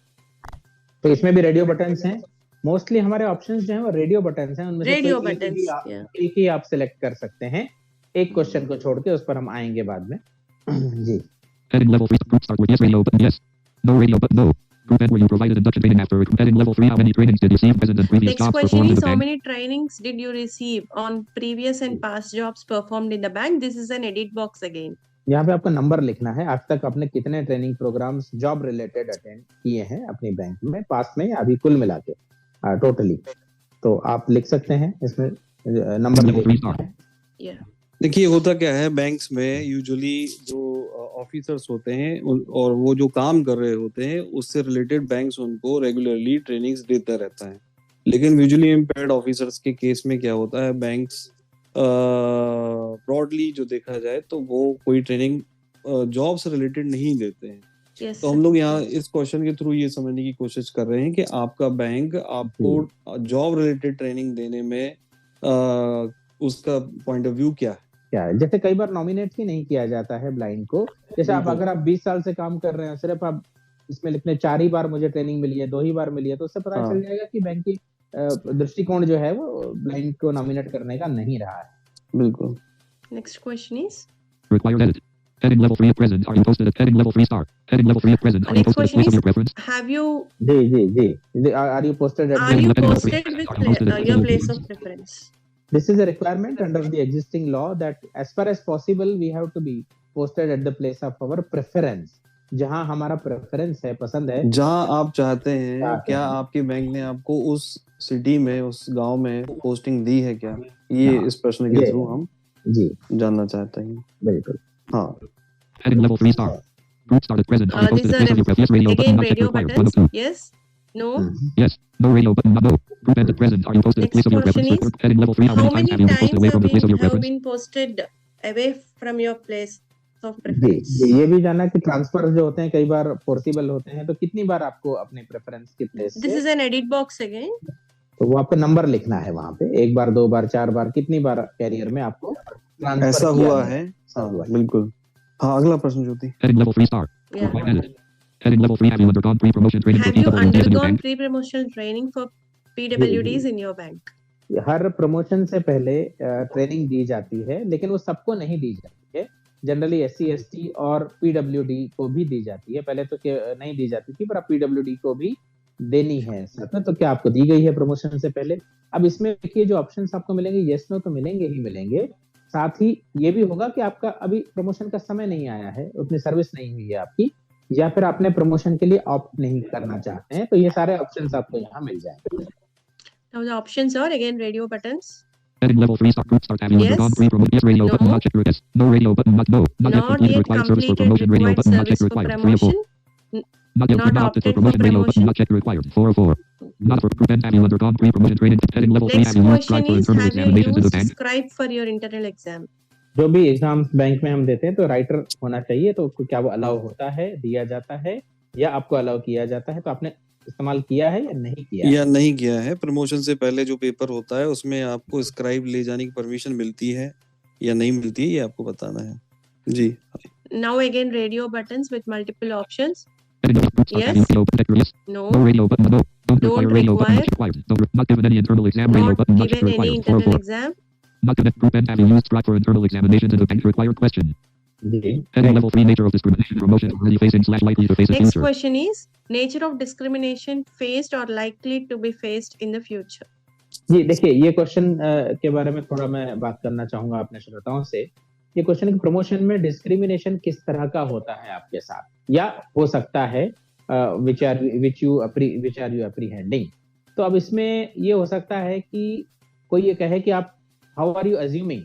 तो इसमें भी रेडियो बटन्स हैं। मोस्टली हमारे ऑप्शंस जो हैं वो रेडियो बटन्स हैं, उनमें से Radio कोई एक buttons, ही आप yeah. एक ही आप सिलेक्ट कर सकते हैं। एक क्वेश्चन को छोड़ के उस पर हम आएंगे बाद में। जी, Heading level 3. Group start with yes radio button. Yes. No radio button. No. Group end. Were you provided induction training after recruitment? Heading level 3. How many trainings did you receive present and previous Next jobs question performed in is, the how bank? many trainings did you receive on previous and past jobs performed in the bank? This is an edit box again. यहाँ पे आपका number लिखना है, आज तक आपने कितने training programmes job related attend किए हैं अपनी बैंक में, पास्ट में, अभी कुल मिला के टोटली। तो आप लिख सकते हैं इसमें नंबर Level 3 star. Yeah. देखिए होता क्या है, बैंक्स में यूजुअली जो ऑफिसर्स होते हैं और वो जो काम कर रहे होते हैं उससे रिलेटेड बैंक्स उनको रेगुलरली ट्रेनिंग्स देता रहता है। लेकिन विजुअली इम्पेयर्ड ऑफिसर्स के केस में क्या होता है, बैंक्स ब्रॉडली जो देखा जाए तो वो कोई ट्रेनिंग जॉब से रिलेटेड नहीं देते हैं। Yes. तो हम लोग यहाँ इस क्वेश्चन के थ्रू ये समझने की कोशिश कर रहे हैं कि आपका बैंक आपको जॉब रिलेटेड ट्रेनिंग देने में उसका पॉइंट ऑफ व्यू क्या है। क्या है, जैसे कई बार नॉमिनेट ही नहीं किया जाता है ब्लाइंड को। जैसे आप अगर आप 20 साल से काम कर रहे हैं, सिर्फ आप इसमें लिखने 4 ही बार मुझे ट्रेनिंग मिली है, 2 ही बार मिली है, तो उससे पता चल जाएगा कि बैंक की दृष्टिकोण जो है वो ब्लाइंड को नॉमिनेट करने का नहीं रहा है। बिल्कुल। Next question is, Required edit. Heading level 3 at present. Are you posted at heading level 3 star? Heading level 3 at present. Are you next posted at question place of is, your preference? have you, ji, are you posted at are you Level three. posted with Are you posted at your level place three? of preference? This is a requirement under the existing law that as far as possible we have to be posted at the place of our preference, जहां हमारा preference है, पसंद है, जहां आप चाहते हैं। चाहते क्या हैं। आपके बैंक ने आपको उस सिटी में, उस गांव में पोस्टिंग दी है क्या, ये हाँ, इस प्रश्न के ये थ्रू हम जी जानना चाहते हैं। बिल्कुल। हाँ, Heading level 3 star. Group start at present. Are you posted These at place of your preference? Yes radio button again not checked radio required. 1 of buttons. 2. Yes. No. Yes. No radio button not no. Group end at present. Are you posted at Next place of your question preference? is, Heading level 3. How how many times many have you been posted away from the place of your have preference? been posted away from your place of ji, preference? ये भी जानना कि transfer जो होते हैं कई बार forcible होते हैं, तो कितनी बार आपको अपने प्रेफरेंस की प्लेस This से, is an edit box again. तो वो आपको नंबर लिखना है वहां पे, 1 बार 2 बार 4 बार, कितनी बार कैरियर में आपको ट्रांसफर ऐसा किया हुआ है। है। ऐसा हुआ है। बिल्कुल। हाँ, अगला प्रश्न ज्योति। Heading level 3 star. Yeah. Required edit. Heading level 3. Have you undergone pre-promotion training for Have you PWDs in your undergone bank? pre-promotional training for PWDs in your bank? Her promotion से पहले ट्रेनिंग दी जाती है, लेकिन वो सबको नहीं दी जाती है। जनरली SC ST और PWD को भी दी जाती है, पहले तो नहीं दी जाती थी, पर अब PWD को भी देनी है साथ में, तो क्या आपको दी गई है प्रमोशन से पहले? अब इसमें देखिए जो ऑप्शंस आपको मिलेंगे, यस नो तो मिलेंगे ही मिलेंगे, साथ ही ये भी होगा कि आपका अभी प्रमोशन का समय नहीं आया है, उतनी सर्विस नहीं हुई है आपकी, या फिर आपने प्रमोशन के लिए ऑप्ट नहीं करना चाहते हैं, तो ये सारे ऑप्शंस आपको यहाँ मिल जाएंगे। Now the options are again radio buttons. Heading level 3 start group start. Have you Yes. undergone pre-promotion? Yes radio No. button not checked. Yes. No radio button not no. Not yet Not completed yet required service for completed promotion. Radio required button not service checked for required. 3 or 4. promotion. Not yet Not opted for opted for promotion. Radio button promotion. not checked required. 4 or 4. Not for prevent. Have you undergone pre-promotion training? Heading level 3. Next Have you used question Scribe for is, internal have you examinations in the used bank? Scribe for your internal exam? जो भी exam bank में हम देते हैं तो writer होना चाहिए, तो क्या वो अलाउ होता है, दिया जाता है, या आपको अलाउ किया जाता है, तो आपने इस्तेमाल किया है या नहीं किया है? या नहीं किया है। प्रमोशन से पहले जो पेपर होता है उसमें आपको स्क्राइब ले जाने की परमिशन मिलती है या नहीं मिलती है, ये आपको बताना है जी। Now again radio buttons with multiple options. Heading level group start. Have you Yes. radio button checked? Yes. No. No radio button no. Don't Don't require radio button not require. required. Don't not given any internal exam. Radio Not button not checked given any required. 4 or internal 4. exam. Not given group N. Have you used Scribe for internal examinations in the bank? Required question. Ji. Heading level 3 nature of discrimination promotion already facing / likely to face in Next future. question is nature of discrimination faced or likely to be faced in the future. जी देखिए, ये question के बारे में थोड़ा मैं बात करना चाहूंगा अपने श्रोताओं से। ये क्वेश्चन है कि प्रमोशन में डिस्क्रिमिनेशन किस तरह का होता है आपके साथ, या हो सकता है विच आर यू अप्रीहेंडिंग। तो अब इसमें ये हो सकता है कि कोई ये कहे कि आप हाउ आर यू अज्यूमिंग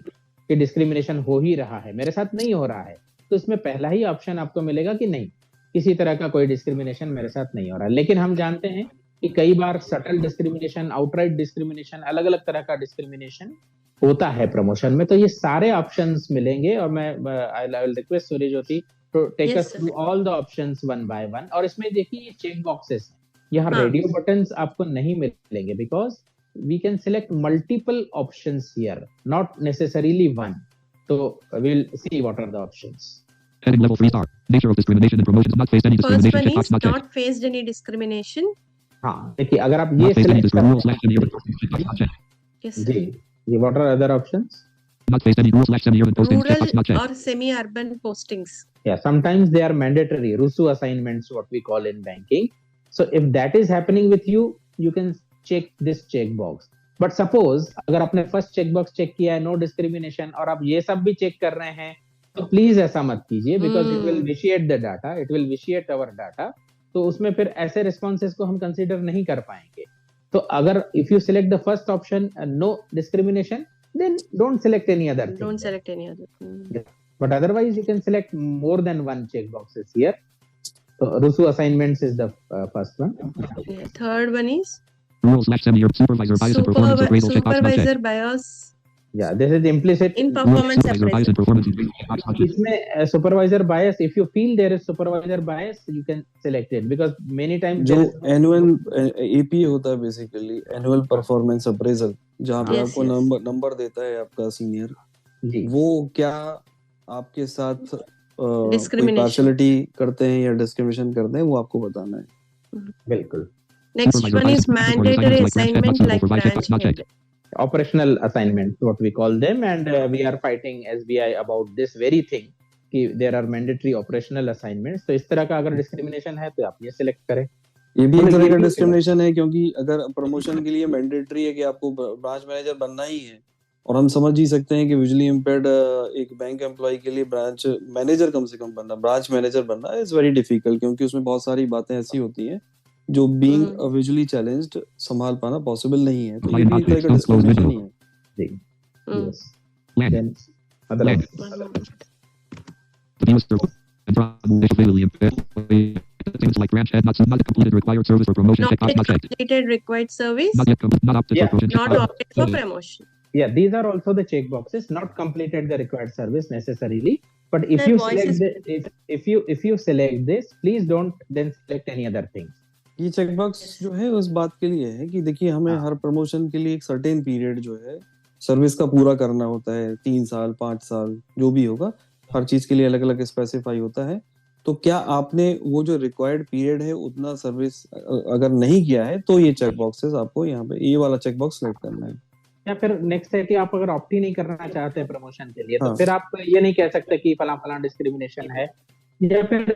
कि डिस्क्रिमिनेशन हो ही रहा है, मेरे साथ नहीं हो रहा है, तो इसमें पहला ही ऑप्शन आपको मिलेगा कि नहीं, किसी तरह का कोई डिस्क्रिमिनेशन मेरे साथ नहीं हो रहा है। लेकिन हम जानते हैं कि कई बार सटल डिस्क्रिमिनेशन, आउटराइट डिस्क्रिमिनेशन, अलग अलग तरह का डिस्क्रिमिनेशन होता है प्रमोशन में, तो ये सारे ऑप्शंस मिलेंगे। और मैं I will request Surya Jyoti to take us through all the options one by one. और इसमें देखिए ये चेक बॉक्सेस, यहाँ रेडियो बटन्स आपको नहीं मिलेंगे, because we can select multiple options here, not necessarily one. So we'll see what are the options. Heading level 3 start. Nature of discrimination in promotions not faced any First discrimination. one Checkbox is not checked. not faced any discrimination. हाँ देखिए, अगर आप ये Not faced any select discrimination. करते Rules / semi-urban postings. Checkbox not checked. Yes. हैं, जी, what are other options? Not faced any rules / semi-urban postings. Checkbox not Rural checked. or semi-urban postings. Yeah, sometimes they are mandatory RUSU assignments, what we call in banking. So if that is happening with you, you can check this checkbox. But suppose अगर आपने first checkbox check किया है, no discrimination, और आप ये सब भी check कर रहे हैं, तो प्लीज ऐसा मत कीजिए, because it will vitiate the data, it will vitiate our data. तो उसमें फिर ऐसे रिस्पॉन्सेस को हम कंसीडर नहीं कर पाएंगे। तो अगर if you select the first option no discrimination, then don't select any other, Don't select any other. But otherwise you can select more than one checkboxes here. तो RUSU assignments is the first one. Yeah. Third one is Rules / semi-urban supervisor bias and performance appraisal. Checkbox not checked. supervisor bias Yeah, this is implicit. in Rules performance supervisor bias appraisal. and performance appraisal. Checkbox not checked. इसमें supervisor bias, if you feel there is supervisor bias, you can select it, because many time जो annual AP होता है, basically annual performance appraisal, जहाँ पे Yes, आपको yes. Number देता है आपका सीनियर, जी वो क्या आपके साथ Discrimination. पार्शियलिटी करते हैं या डिस्क्रिमिनेशन करते हैं, वो आपको बताना है। बिल्कुल। Next Supervisor one is bias and performance mandatory assignments like branch checkbox assignment not like checked. branch head. Operational assignment what we call them, and we are fighting SBI about this very thing कि there are mandatory operational assignments। तो इस तरह का अगर discrimination है तो आप ये सिलेक्ट करें। ये भी एक मतलब तरह ये का भी- डिस्क्रिमिनेशन है, क्योंकि अगर प्रमोशन के लिए मैंडेटरी है कि आपको ब्रांच मैनेजर बनना ही है, और हम समझ ही सकते हैं कि विजुअली इम्पेयर्ड एक बैंक एम्प्लॉय के लिए ब्रांच मैनेजर कम से कम बनना, ब्रांच मैनेजर बनना इज वेरी डिफिकल्ट, क्योंकि उसमें बहुत सारी बातें ऐसी होती हैं जो बीइंग विजुअली चैलेंज्ड संभाल पाना पॉसिबल नहीं है। तो ये भी एक तरह का डिस्क्रिमिनेशन ही है। Yes. Land. Then other Land. options. The view is circle. And from visually impaired. Things like branch head not completed required service for promotion. Not Checkbox yet not checked. completed required service. Not yet not opted Yeah, for promotion. Not Checkbox. opted for promotion. Yeah, these are also the check boxes, not completed the required service necessarily. But if Their you voice select is- if you select this, please don't then select any other thing. ये checkbox जो है उस बात के लिए है कि देखिए हमें हाँ। हर प्रमोशन के लिए एक सर्टेन पीरियड जो है सर्विस का पूरा करना होता है, 3 साल 5 साल जो भी होगा, हर चीज के लिए अलग अलग स्पेसिफाई होता है। तो क्या आपने वो जो रिक्वायर्ड पीरियड है उतना सर्विस अगर नहीं किया है, तो ये चेक बॉक्सेस आपको यहाँ पे ये वाला चेक बॉक्स सिलेक्ट करना है। या फिर नेक्स्ट है कि आप अगर ऑप्ट ही नहीं करना चाहते हैं प्रमोशन के लिए, तो हाँ। फिर आप ये नहीं कह सकते कि फला फला डिस्क्रिमिनेशन है, या फिर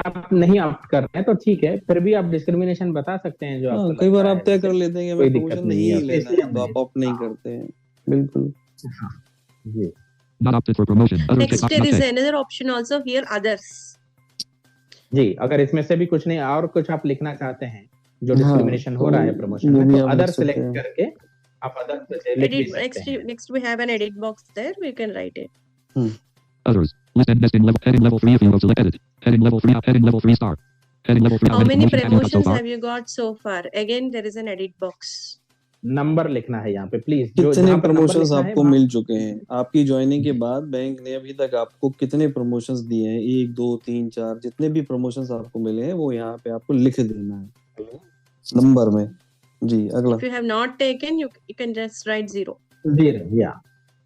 आप नहीं ऑप्ट कर रहे हैं तो ठीक है, फिर भी आप डिस्क्रिमिनेशन बता सकते हैं जो आपको कई बार लगता आप है, तय इससे कर लेते हैं कि कोई हमें दिक्कत प्रमोशन नहीं नहीं है, लेना इसलिए है, तो आप ऑप्ट नहीं करते हैं। बिल्कुल। हाँ जी। Not opted for promotion. Other Next, checkbox there not is checked. another option also here, others. जी, अगर इसमें से भी कुछ नहीं और कुछ आप लिखना चाहते हैं जो हाँ, डिस्क्रिमिनेशन हो तो रहा है प्रमोशन वो में, भी तो आप लिख अदर सकते सिलेक्ट हैं। करके आप अदर से लिख भी Edit. सकते हैं। Next we have an edit box there. We can write it. Others. List and nesting level. Heading level 3 if you will select edit. Heading level 3. Heading level 3 star. Heading level 3. How many promotions have you got so promotions far? have you got so far? Again, there is an edit box. Number लिखना है यहाँ पे please, जो कितने जहाँ पर number promotions लिखना है आपको वहाँ मिल चुके हैं आपकी ज्वाइनिंग के बाद? बैंक ने अभी तक आपको कितने प्रमोशंस दिए हैं? 1 2 3 4 जितने भी प्रमोशंस आपको मिले हैं वो यहाँ पे आपको लिख देना है नंबर में। जी, अगला। If you have not taken, you can just write 0. Zero, या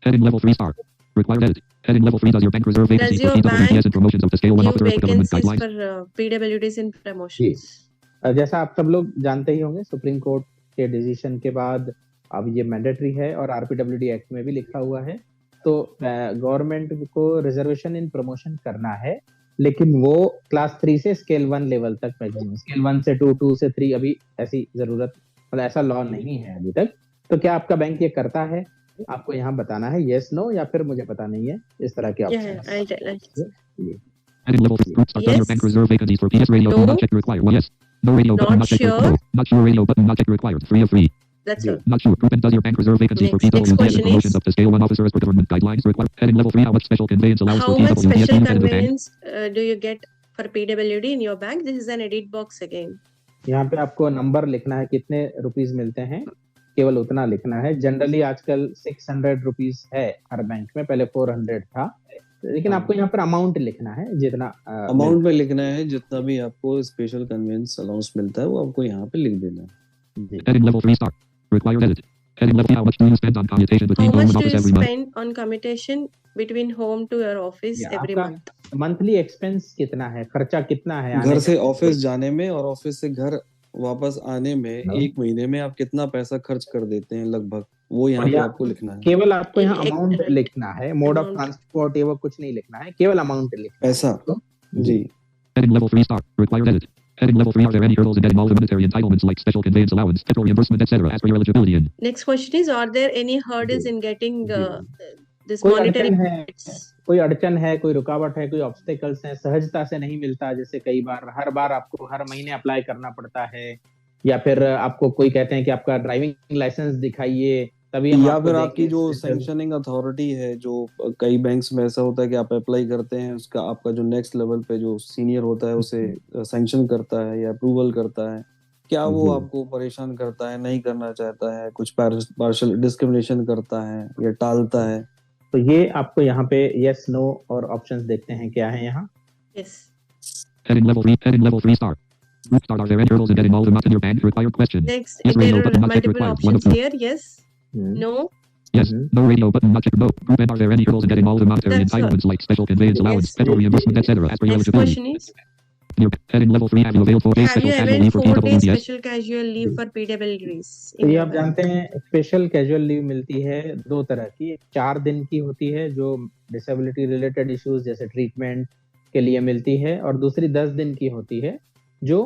Heading level 3 star. Required edit. Heading level 3. Does your bank reserve vacancies Does for your PWDs bank and promotions of the scale 1 give officer as per government vacancies guidelines? for PWDs in promotions? जैसा आप सब लोग जानते ही होंगे, supreme court के decision के बाद अब ये मैंडेटरी है और आरपीडब्ल्यूडी एक्ट में भी लिखा हुआ है, तो गवर्नमेंट को रिजर्वेशन इन प्रमोशन करना है, लेकिन वो क्लास 3 से स्केल 1 लेवल तक मैक्सिमम, स्केल 1 से 2, 2 से 3 अभी ऐसी जरूरत, मतलब ऐसा लॉ नहीं है अभी तक। तो क्या आपका बैंक ये करता है? आपको यहाँ बताना है यस नो या फिर मुझे पता नहीं है, इस तरह के Yeah, option. I'll tell. Heading level 3 group star. Does your Yes. bank reserve vacancies for PS radio No. button not checked required? Well, yes. No radio button Not not checked sure. required. No. Not sure radio button not checked required. 3 of 3. That's Yeah. all. Not sure. Group and does your bank reserve vacancies for Next PWDs and question promotions is- up to scale 1 officer as per government guidelines required? Heading level 3. How much special conveyance allows How for much PWDs special used at the bank? conveyance do you get for PWD in your bank? This is an edit box again. यहाँ पे आपको number लिखना है, कितने rupees मिलते हैं, केवल उतना लिखना है। जनरली आजकल 600 रुपीस है हर बैंक में, पहले 400 था, लेकिन आपको यहाँ पर अमाउंट लिखना है जितना अमाउंट में लिखना है, जितना भी आपको स्पेशल कन्वेंस अलाउंस मिलता है वो आपको यहाँ पे लिख देना है। जी। Heading level 3 star. Required edit. Heading level 3. How much do you spend on commutation between How home much and do office you every month? spend on commutation between home to your office Yeah, every आपका month? Monthly expense कितना है, खर्चा कितना है घर आने से का? ऑफिस जाने में और ऑफिस से घर वापस आने में हाँ। 1 महीने में आप कितना पैसा खर्च कर देते हैं लगभग, वो यहाँ पे बढ़िया। आपको लिखना है। केवल आपको यहाँ एक- अमाउंट लिखना है, मोड ऑफ Amount. ट्रांसपोर्ट ये वो कुछ नहीं लिखना है, केवल अमाउंट लिखना है पैसा। आपको। जी। Heading level 3 star. Required edit. Heading level 3. Are there any hurdles in getting all the monetary entitlements like special conveyance allowance, federal reimbursement, etc. as per your eligibility in? Next question is, are there any hurdles in getting this कोई monetary अड़चन है, benefits? कोई अड़चन है, कोई रुकावट है, कोई ऑब्स्टेकल्स हैं, सहजता से नहीं मिलता, जैसे कई बार हर बार आपको हर महीने अप्लाई करना पड़ता है, या फिर आपको कोई कहते हैं कि आपका ड्राइविंग लाइसेंस दिखाइए तभी हम या आपको फिर देंगे। आपकी जो सैंक्शनिंग अथॉरिटी है, जो कई बैंक्स में ऐसा होता है कि आप अप्लाई करते हैं, उसका आपका जो नेक्स्ट लेवल पे जो सीनियर होता है उसे सैंक्शन करता है या अप्रूवल करता है, क्या वो जी। आपको परेशान करता है, नहीं करना चाहता है, कुछ पार्शियल डिस्क्रिमिनेशन करता है या टालता है? तो ये आपको यहाँ पे यस नो और ऑप्शंस देखते हैं क्या है यहाँ। Yes. Heading level 3 star. Group star. Are there any hurdles in getting all the amounts in your bank? Required question. Next, Yes, radio there are button not checked multiple required. One of options two. here. Yes. Hmm, No. Yes. Mhm. No radio button not checked. No. Group and are there any hurdles in getting all the monetary That's all. entitlements like special conveyance allowance, Yes. federal reimbursement, etc. as per your Next eligibility? question is, Heading level 3. Have you availed 4 days have special you casual availed leave for 4 days PWDs? special casual leave for PWDs? तो ये आप जानते हैं special casual leave मिलती है दो तरह की, 4 दिन की होती है जो डिसेबिलिटी रिलेटेड इश्यूज जैसे ट्रीटमेंट के लिए मिलती है, और दूसरी 10 दिन की होती है जो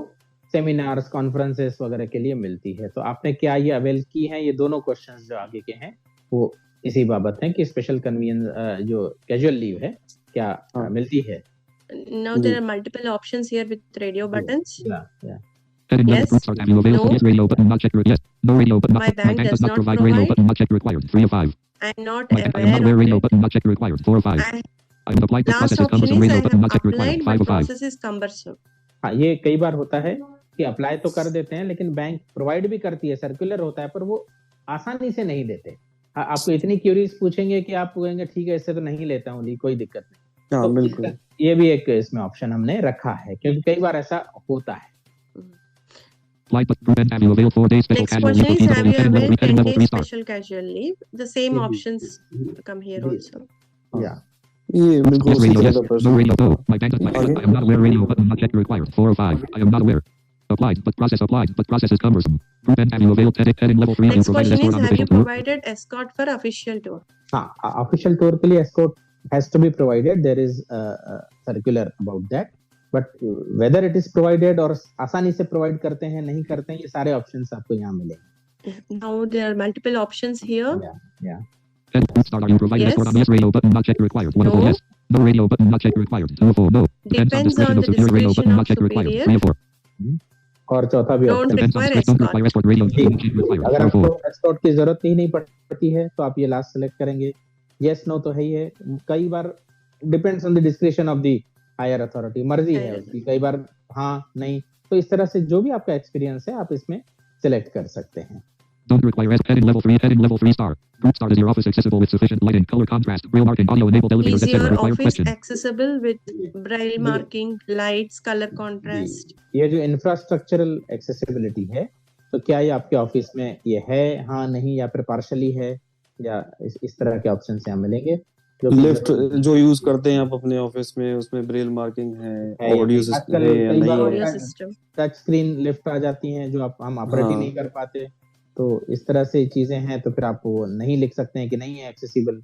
सेमिनार्स कॉन्फ्रेंसेस वगैरह के लिए मिलती है। तो आपने क्या ये अवेल की है? ये दोनों क्वेश्चंस जो आगे के हैं वो इसी बाबत हैं कि स्पेशल कन्वीनियंस जो कैजुअल लीव है क्या मिलती है। Now there are multiple options here with radio buttons. या Heading level Yes. 3 star. Have you availed No. 4 yes radio button not checked? Yes. No radio button. My My bank bank does does not not provide radio provide. button not checked required. 3 of 5. I'm not I am not aware aware of radio it. button not checked required. 4 of 5. I- I have applied to Last process is option cumbersome is I radio button have not checked required. applied, 5 but of 5. process is cumbersome. हाँ, ये कई बार होता है कि apply तो कर देते हैं लेकिन बैंक प्रोवाइड भी करती है, सर्कुलर होता है, पर वो आसानी से नहीं देते। आपको इतनी क्यूरीज पूछेंगे कि आप कहेंगे ठीक है इससे तो नहीं लेता हूँ, कोई दिक्कत नहीं। हाँ, तो बिल्कुल। ये भी एक इसमें ऑप्शन हमने रखा है क्योंकि कई बार ऐसा होता है। Applied but group and have you availed 4 days special Next casual question leave for is, have you PWDs? Heading availed 10 level 3 days star. special casual leave? The same ji, ji, options ji, come here ji. also. या ये बिल्कुल Yes उसी radio तरह yes. का No प्रश्न radio था। no. My bank I आगे? am not aware radio button not checked required. 4 of 5. I am not aware. Applied but process is cumbersome. Group and have you availed heading level 3? Have you Next provided question escort is, on have you official tour? provided escort for official tour? हाँ, official tour के लिए escort has to be provided, there is circular about that. But whether it is provided और आसानी से provide करते हैं नहीं करते हैं, ये सारे ऑप्शंस आपको यहाँ मिलेंगे. Now there are multiple options here. Yeah. And start, are you provided Yes. escort on? Yes, radio button, not check required. 1 of 4, No. yes. No radio button, not check required. 2 of 4, no. Depends on Depends discretion on of the superior, radio discretion button, of not check required. superior. 3 of 4. और चौथा भी Don't ऑप्शन. Depends on require discretion, don't escort. require escort, radio जी. not check required. अगर 4 of 4. आपको escort की जरूरत ही नहीं पड़ती है तो आप ये लास्ट सेलेक्ट करेंगे. यस नो तो है ही है. कई बार depends on the description of the higher authority, मर्जी है Higher उसकी. कई बार हाँ नहीं, तो इस तरह से जो भी आपका एक्सपीरियंस है आप इसमें सिलेक्ट कर सकते हैं. Don't require heading level 3, heading level 3 star. Group start is your office accessible with sufficient lighting, color contrast, braille marking, audio enabled elevators, Is etc. your Required office question. accessible with braille marking, lights, color contrast? जी. ये जो infrastructural accessibility है, तो क्या ये आपके office में ये है, हाँ नहीं, या फिर पार्शली है, या इस तरह के ऑप्शन यहाँ मिलेंगे. जो कि लिफ्ट जो यूज करते हैं आप अपने ऑफिस में, उसमें ब्रेल मार्किंग है, ऑडियो सिस्टम आजकल है या कई बार नहीं Audio है. system. टच स्क्रीन लिफ्ट आ जाती हैं जो हम ऑपरेट ही हाँ. नहीं कर पाते. तो इस तरह से चीजें हैं, तो फिर आप वो नहीं लिख सकते हैं कि नहीं है एक्सेसिबल.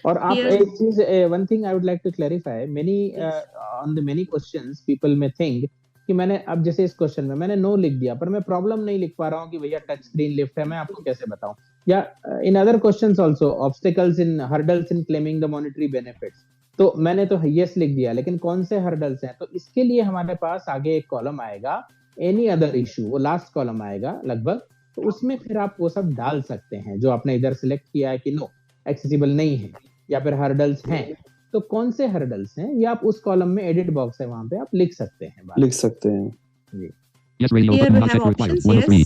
और आप Here- एक चीज, one thing I would like to clarify, many on the many questions people में थिंक कि मैंने अब जैसे इस क्वेश्चन में मैंने नो लिख दिया, पर मैं प्रॉब्लम नहीं लिख पा रहा हूँ कि भैया टच स्क्रीन लिफ्ट है, मैं आपको कैसे बताऊं. या in other questions also, obstacles in hurdles in claiming the monetary benefits, तो मैंने तो यस लिख दिया, लेकिन कौन से हर्डल्स हैं, तो इसके लिए हमारे पास आगे एक कॉलम आएगा एनी अदर इशू, वो लास्ट कॉलम आएगा लगभग. तो उसमें फिर आप वो सब डाल सकते हैं जो आपने इधर सिलेक्ट किया है कि नो एक्सेसिबल नहीं है, या फिर हर्डल्स हैं, तो कौन से हर्डल्स हैं ये आप उस कॉलम में एडिट बॉक्स है वहां पे आप लिख सकते हैं. लिख सकते हैं. Yes, radio Here button, we not have check required. options. 1 of 3.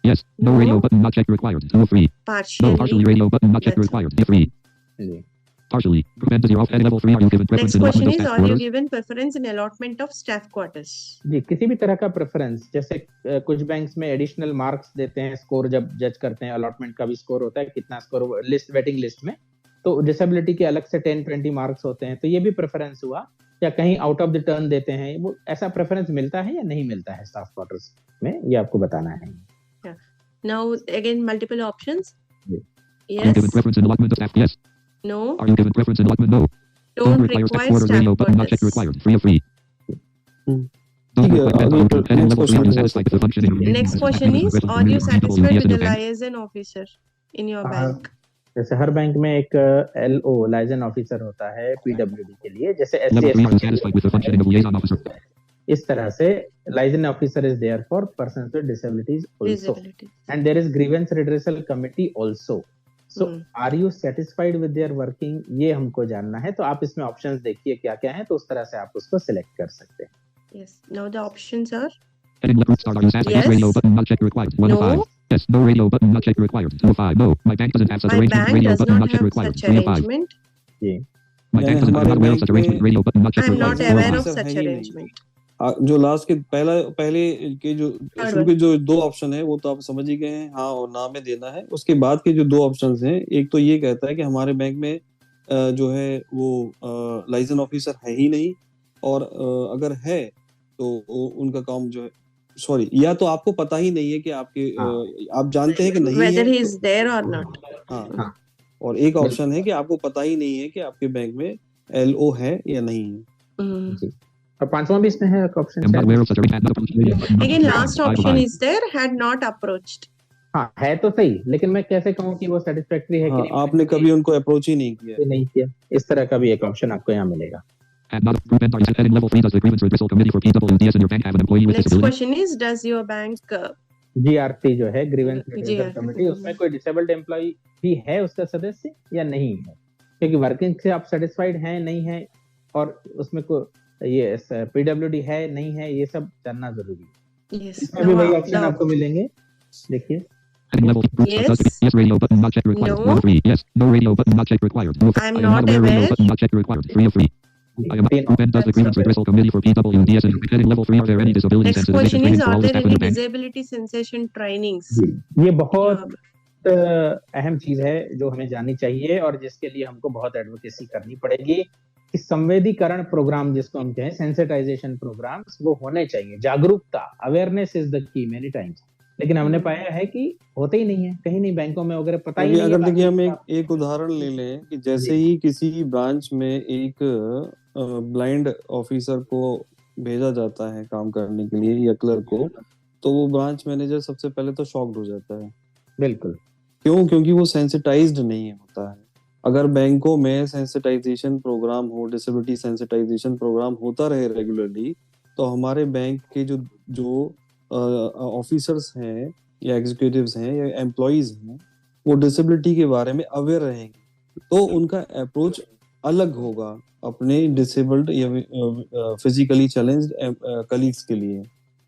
Yes, Yes. No No. radio button, not check required. 2 of 3. No, partially partially. radio button, not check That's required. 3. Ji. Partially. Group ends as your off heading level 3. Are you given preference Next in question allotment of is, staff are you quarters? given preference in allotment of staff quarters? जी, किसी भी तरह का preference, जैसे कुछ banks में additional marks देते हैं, score जब जज करते हैं, अलॉटमेंट का भी स्कोर होता है, कितना स्कोर लिस्ट, वेटिंग लिस्ट में, तो डिसेबिलिटी के अलग से 10-20 मार्क्स होते हैं, तो ये भी प्रेफरेंस हुआ. या कहीं आउट ऑफ द टर्न देते हैं, वो ऐसा प्रेफरेंस मिलता है या नहीं मिलता है स्टाफ क्वार्टर्स में, ये आपको बताना है. Now again multiple options. Yeah. Are you given Yes, preference in allotment of staff? Yes. no, Are you given preference in allotment? No. don't require staff require quarters. staff Radio button, not check quarters. required. 3 of 3. Hmm. Don't ठीक है, require अभी group heading next level 3. Are you question satisfied with the functioning of Next the question is, are you satisfied with the liaison officer in your bank? जैसे हर bank में एक LO liaison officer होता है PWD के लिए, जैसे Level 3, are you SCS satisfied with the functioning of liaison officer? इस तरह से liaison officer is there for persons with disabilities also, Disability. and there is grievance redressal committee also. So Hmm. are you satisfied with their working, ये हमको जानना है. तो आप इसमें ऑप्शंस देखिए क्या क्या हैं, तो उस तरह से आप उसको सिलेक्ट कर सकते हैं. Yes. Now the options are Heading left group start. Are you satisfied? Yes. Yes. Radio button, not check required. 1 of 5. no. Yes. No radio button, not check required. 2 of 5. No. My bank doesn't have such My arrangement. bank Radio does button, not not check have required. such 3 of 5. arrangement. My bank doesn't. I'm हमारे not aware of bank such arrangement. में Radio button, not check I am required. not 4 of aware 5. of officer such है ही नहीं. arrangement. जो last के पहले के जो Third शुरू one. के जो 2 ऑप्शन है वो तो आप समझ ही गए हैं, हाँ और ना में देना है. उसके बाद के जो 2 ऑप्शंस हैं, एक तो ये कहता है कि हमारे बैंक में जो है वो लाइसेंस ऑफिसर है ही नहीं, और अगर है तो उनका काम जो है, सॉरी, या तो आपको पता ही नहीं है कि आपके आप जानते हैं कि नहीं Whether है he is there or not. हाँ. और एक ऑप्शन है कि आपको पता ही नहीं है कि आपके बैंक में LO है या नहीं है. Mm. जी. और पांचवा भी इसमें है एक option. I'm not aware of such arrangement. Again, last option is there, had not approached. हाँ है तो सही, लेकिन मैं कैसे कहूँ कि वो सेटिस्फैक्टरी है कि हाँ, नहीं, आपने कभी उनको अप्रोच ही नहीं किया. नहीं किया. इस तरह का भी एक ऑप्शन आपको यहाँ मिलेगा. And not group end. Are you set heading level 3? Does the grievance redressal committee for PWDS in your bank have an employee with Next disability? question is, does your bank GRT जो है, grievance GRT. रेड्यूसल committee, उसमें कोई disabled employ भी है उसका सदस्य या नहीं है, क्योंकि वर्किंग से आप सेटिस्फाइड हैं नहीं है, और उसमें कोई ये पीडब्ल्यूडी है नहीं है, ये सब जानना जरूरी है. yes, इसमें भी वही no, ऑप्शन no. आपको मिलेंगे. देखिए. Heading level group start. Does the Yes. yes radio button not check required. No. 1 of 3. Yes. No radio button not check required. 2 of 5. I'm I am not aware. Radio aware. button not check required. 3 of 3. I am तीन group end. Does the grievance redressal committee for PWDS in heading level 3? Are there any disability Next sensitization question training is, for are all the there staff in any the bank? disability sensation trainings? ये बहुत अहम चीज है जो हमें जाननी चाहिए, और जिसके लिए हमको बहुत एडवोकेसी करनी पड़ेगी कि संवेदीकरण प्रोग्राम जिसको हम कहें, सेंसिटाइजेशन प्रोग्राम्स, वो होने चाहिए. जागरूकता, awareness is the key many times, लेकिन हमने पाया है कि होते ही नहीं है, कहीं नहीं बैंकों में वगैरह पता ही नहीं है. अगर देखिए हम बाकी एक उदाहरण ले लें कि जैसे ही किसी ब्रांच में एक ब्लाइंड ऑफिसर को भेजा जाता है काम करने के लिए या क्लर्क को, तो वो ब्रांच मैनेजर सबसे पहले तो शॉक्ड हो जाता है। बिल्कुल। क्यों? क्योंकि वो सेंसिटाइज्ड नहीं होता है। अगर बैंकों में सेंसिटाइजेशन प्रोग्राम हो, डिसेबिलिटी सेंसिटाइजेशन प्रोग्राम होता रहे रेगुलरली, तो हमारे बैंक के जो जो ऑफिसर्स हैं या एग्जीक्यूटिव्स हैं या एम्प्लॉइज हैं, वो डिसेबिलिटी के बारे में अवेयर रहेंगे, तो उनका अप्रोच अलग होगा अपने डिसेबल्ड या फिजिकली चैलेंज्ड कलीग्स के लिए।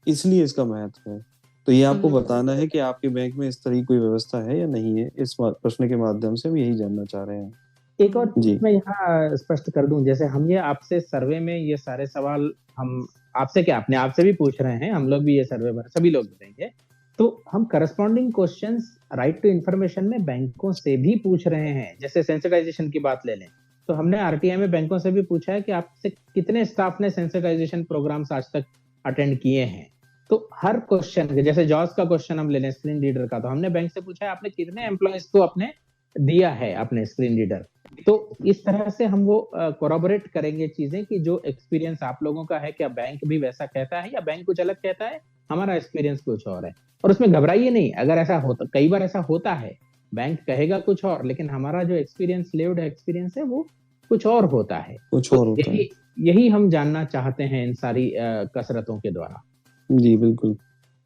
इसलिए इसका महत्व है। तो ये आपको बताना है कि आपके बैंक में इस तरह की कोई व्यवस्था है या नहीं है। इस प्रश्न के माध्यम से हम यही जानना चाह रहे हैं। एक और जी। चीज मैं यहाँ स्पष्ट कर दूं, जैसे हम ये आपसे सर्वे में ये सारे सवाल हम आपसे क्या अपने आप से भी पूछ रहे हैं, हम लोग भी ये सर्वे भर सभी लोग देंगे, तो हम corresponding questions right to information में बैंकों से भी पूछ रहे हैं। जैसे सेंसिटाइजेशन की बात ले लें, तो हमने आरटीआई में बैंकों से भी पूछा है कि आपसे कितने स्टाफ ने सेंसिटाइजेशन प्रोग्राम्स आज तक अटेंड किए हैं। तो हर क्वेश्चन, जैसे जॉस का क्वेश्चन हम ले लें स्क्रीन रीडर का, तो हमने बैंक से पूछा है आपने कितने एम्प्लॉयज को आपने दिया है अपने स्क्रीन रीडर। तो इस तरह से हम वो कोरबोरेट करेंगे चीजें कि जो एक्सपीरियंस आप लोगों का है, क्या बैंक भी वैसा कहता है या बैंक कुछ अलग कहता है, हमारा एक्सपीरियंस कुछ और है। और उसमें घबराइए नहीं, अगर ऐसा होता, कई बार ऐसा होता है, बैंक कहेगा कुछ और लेकिन हमारा जो एक्सपीरियंस लिव्ड एक्सपीरियंस है वो कुछ और होता है। कुछ और होता है। यही हम जानना चाहते हैं इन सारी कसरतों के द्वारा। जी बिल्कुल।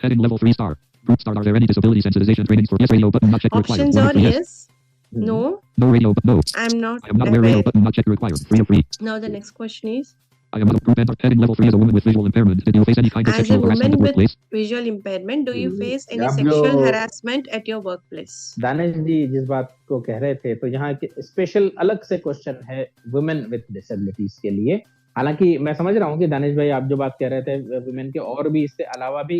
Heading level 3 star. Group star. Are there any disability sensitization trainings for yes radio button not checked required? Options One are of three, yes, no, No radio but no. I'm not I am not aware radio aware. button not checked required. 3 of 3. Now the next question is, I am not group enter. Heading level 3 as a woman with visual impairment. Did you face any kind of as a sexual harassment woman at the with workplace? visual impairment, do you face any आप sexual जो harassment at your workplace? Danish जी जिस बात को कह रहे थे, तो यहाँ स्पेशल अलग से क्वेश्चन है वुमेन विद डिसेबिलिटीज के लिए। हालांकि मैं समझ रहा हूँ कि दानिश भाई आप जो बात कह रहे थे वुमेन के और भी इससे अलावा भी,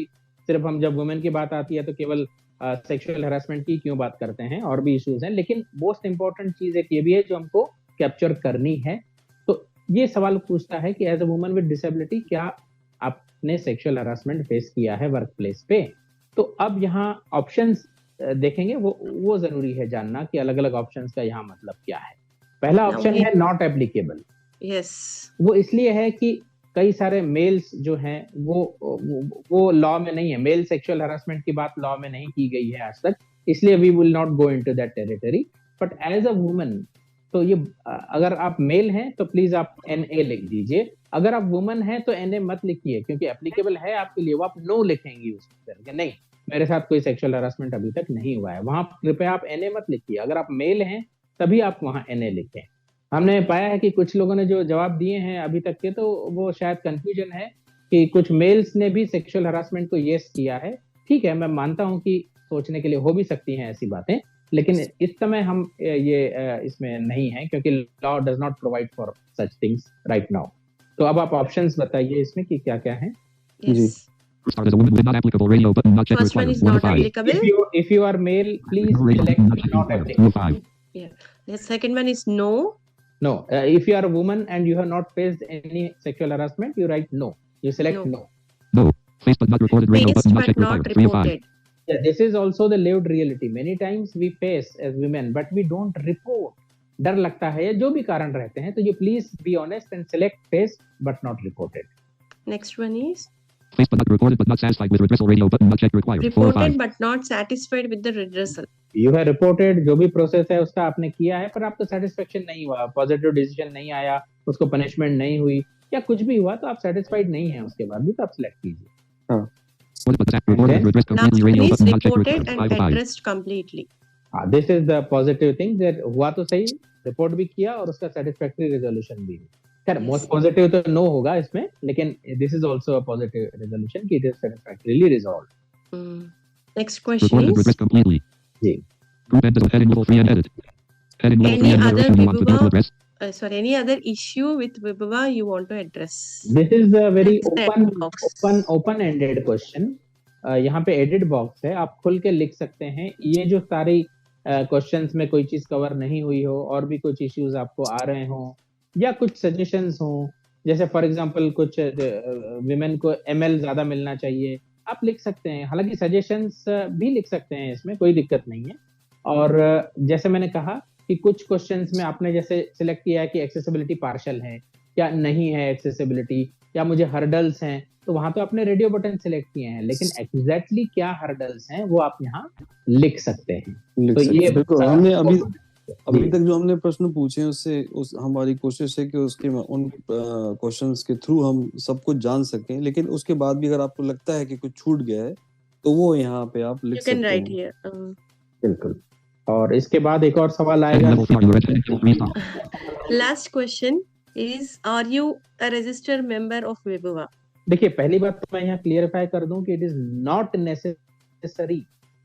सिर्फ हम जब वुमेन की बात आती है तो केवल सेक्सुअल हैरेसमेंट की क्यों बात करते हैं, और भी इश्यूज हैं, लेकिन मोस्ट इंपॉर्टेंट चीज एक ये भी है जो हमको कैप्चर करनी है। तो ये सवाल पूछता है कि as a woman with disability क्या आपने सेक्सुअल हैरेसमेंट फेस किया है वर्क प्लेस पे। तो अब यहाँ ऑप्शंस देखेंगे, वो जरूरी है जानना कि अलग अलग ऑप्शंस का यहाँ मतलब क्या है। पहला ऑप्शन है नॉट एप्लीकेबल। Yes. वो इसलिए है कि कई सारे मेल्स जो हैं वो लॉ में नहीं है, मेल सेक्सुअल हरासमेंट की बात लॉ में नहीं की गई है आज तक, इसलिए we will not go into that territory. But as a woman, तो ये अगर आप मेल हैं तो प्लीज आप NA लिख दीजिए, अगर आप वुमन हैं तो NA मत लिखिए, क्योंकि एप्लीकेबल है आपके लिए, वो आप नो लिखेंगी उस पर, नहीं मेरे साथ कोई सेक्सुअल हरासमेंट अभी तक नहीं हुआ है, वहां कृपया आप NA मत लिखिए। अगर आप मेल हैं तभी आप वहां NA लिखें। हमने पाया है कि कुछ लोगों ने जो जवाब दिए हैं अभी तक के, तो वो शायद कंफ्यूजन है कि कुछ मेल्स ने भी सेक्सुअल हरासमेंट को यस किया है। ठीक है, मैं मानता हूं कि सोचने के लिए हो भी सकती हैं ऐसी बातें, लेकिन इस समय हम ये इसमें नहीं है, क्योंकि law does not provide for such things right now. तो अब आप ऑप्शंस बताइए इसमें कि क्या क्या है। Yes. Start as a woman with not applicable radio button not checked First one required. is 1 not of 5. applicable. If you are male, please No radio select button not checked not required. 2 applicable. of 5. Yeah. The second one is no. No, if you are a woman and you have not faced any sexual harassment, you write no. You select No. no. No. Faced but not reported radio Faced button not but checked not required. 3 of 5. reported. Yeah, this is also the lived reality. Many times we face as women, but we don't report. डर लगता है या जो भी कारण रहते हैं, तो you please be honest and select faced but not reported. Next one is Faced but not reported but not satisfied with redressal radio button not checked required. 4 of 5. reported but not satisfied with the redressal. You have reported, जो भी process है उसका आपने किया है, पर आपको satisfaction नहीं हुआ, पॉजिटिव डिसीजन नहीं आया, उसको पनिशमेंट नहीं हुई या कुछ भी हुआ, तो आप सेटिस्फाइड नहीं है उसके बाद भी, तो आप सिलेक्ट कीजिए। Reported but reported redressed Last completely one radio is button not checked reported required. 5 and of 5. addressed completely. This is the positive thing, that हुआ तो सही, रिपोर्ट भी किया और उसका सेटिस्फैक्टरी रिजोल्यूशन भी। खैर मोस्ट पॉजिटिव तो नो होगा इसमें, लेकिन this is also a positive resolution कि it is satisfactorily resolved. Next question Reported is redressed completely. जी। Group ended heading level 3 and edit. Heading level 3 any and other narration you want to be able to Vibhuva, address. any other issue with Vibhuva you want to address? This is a very Edit box. Open ended question. यहाँ पे edit box है, आप खुल के लिख सकते हैं। ये जो सारी क्वेश्चंस में कोई चीज कवर नहीं हुई हो और भी कुछ इश्यूज आपको आ रहे हो या कुछ सजेशंस हो, जैसे फॉर एग्जांपल कुछ विमेन को ML ज्यादा मिलना चाहिए, आप लिख सकते हैं। हालांकि सजेशंस भी लिख सकते हैं, इसमें कोई दिक्कत नहीं है। और जैसे मैंने कहा कि कुछ क्वेश्चंस में आपने जैसे सिलेक्ट किया है कि एक्सेसिबिलिटी पार्शियल है, क्या नहीं है एक्सेसिबिलिटी, क्या मुझे हर्डल्स हैं, तो वहां तो आपने रेडियो बटन सेलेक्ट किए हैं, लेकिन एग्जैक्टली क्या हर्डल्स हैं वो आप यहाँ लिख सकते हैं। लिख तो सकते ये हैं। बिल्कुल, हमने अभी जी। तक जो हमने प्रश्न पूछे हैं उससे हमारी कोशिश है कि उसके उन क्वेश्चंस के थ्रू हम सब कुछ जान सकें, लेकिन उसके बाद भी अगर आपको लगता है कि कुछ छूट गया है तो वो यहाँ पे आप लिख You can सकते write हैं। here. बिल्कुल। और इसके बाद एक और सवाल Heading आएगा। level 3, are you a registered? Restart. Last question is, are you a registered member of Vibhuva? देखिए, पहली बात तो मैं यहाँ क्लियरफाई कर दूं कि it is not necessary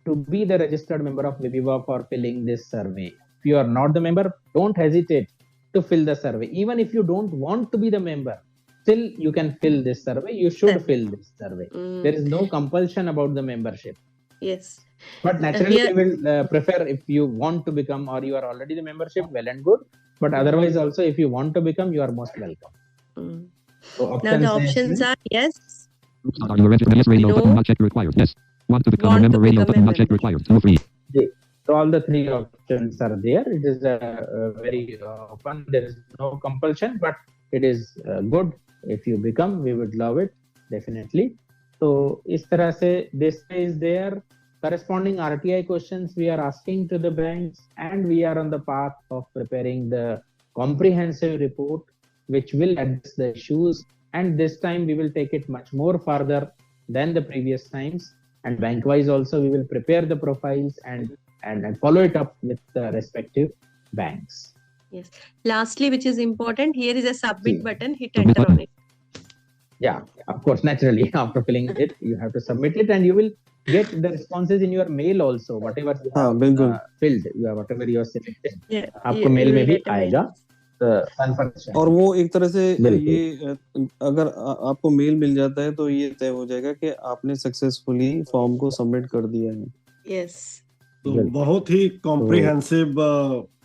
to be the registered member of विविवा for filling this survey. If you are not the member, don't hesitate to fill the survey. Even if you don't want to be the member, still you can fill this survey. You should fill this survey. There is no compulsion about the membership. Yes. But naturally, here- we will prefer if you want to become or you are already the membership, well and good. But otherwise, also if you want to become, you are most welcome. Mm. So Now the options are yes, Restart. Are you a registered? Yes, radio No. button not check required. Yes. Want to become Want a to member? Radio become a button not check member. required. 2 of 3. So all the three options are there. It is very open. There is no compulsion, but it is good if you become. We would love it definitely. So इस तरह से this is there. Corresponding RTI questions we are asking to the banks, and we are on the path of preparing the comprehensive report which will address the issues, and this time we will take it much more further than the previous times, and bank wise also we will prepare the profiles and follow it up with the respective banks. lastly, which is important, here is a submit See. button. Hit Submit enter on button. it. Yeah, of course, naturally after filling it you have to submit it, and you will get the responses in your mail also, whatever you हाँ, have बिल्कुल। filled, whatever you are selected, Yeah, आपको you mail में will भी get a mail. आएगा confirmation। और वो एक तरह से बिल्कुल। ये अगर आपको मेल मिल जाता है तो ये तय हो जाएगा कि आपने सक्सेसफुली फॉर्म को सबमिट कर दिया है। Yes. तो बिल्कुल। बहुत ही कॉम्प्रिहेंसिव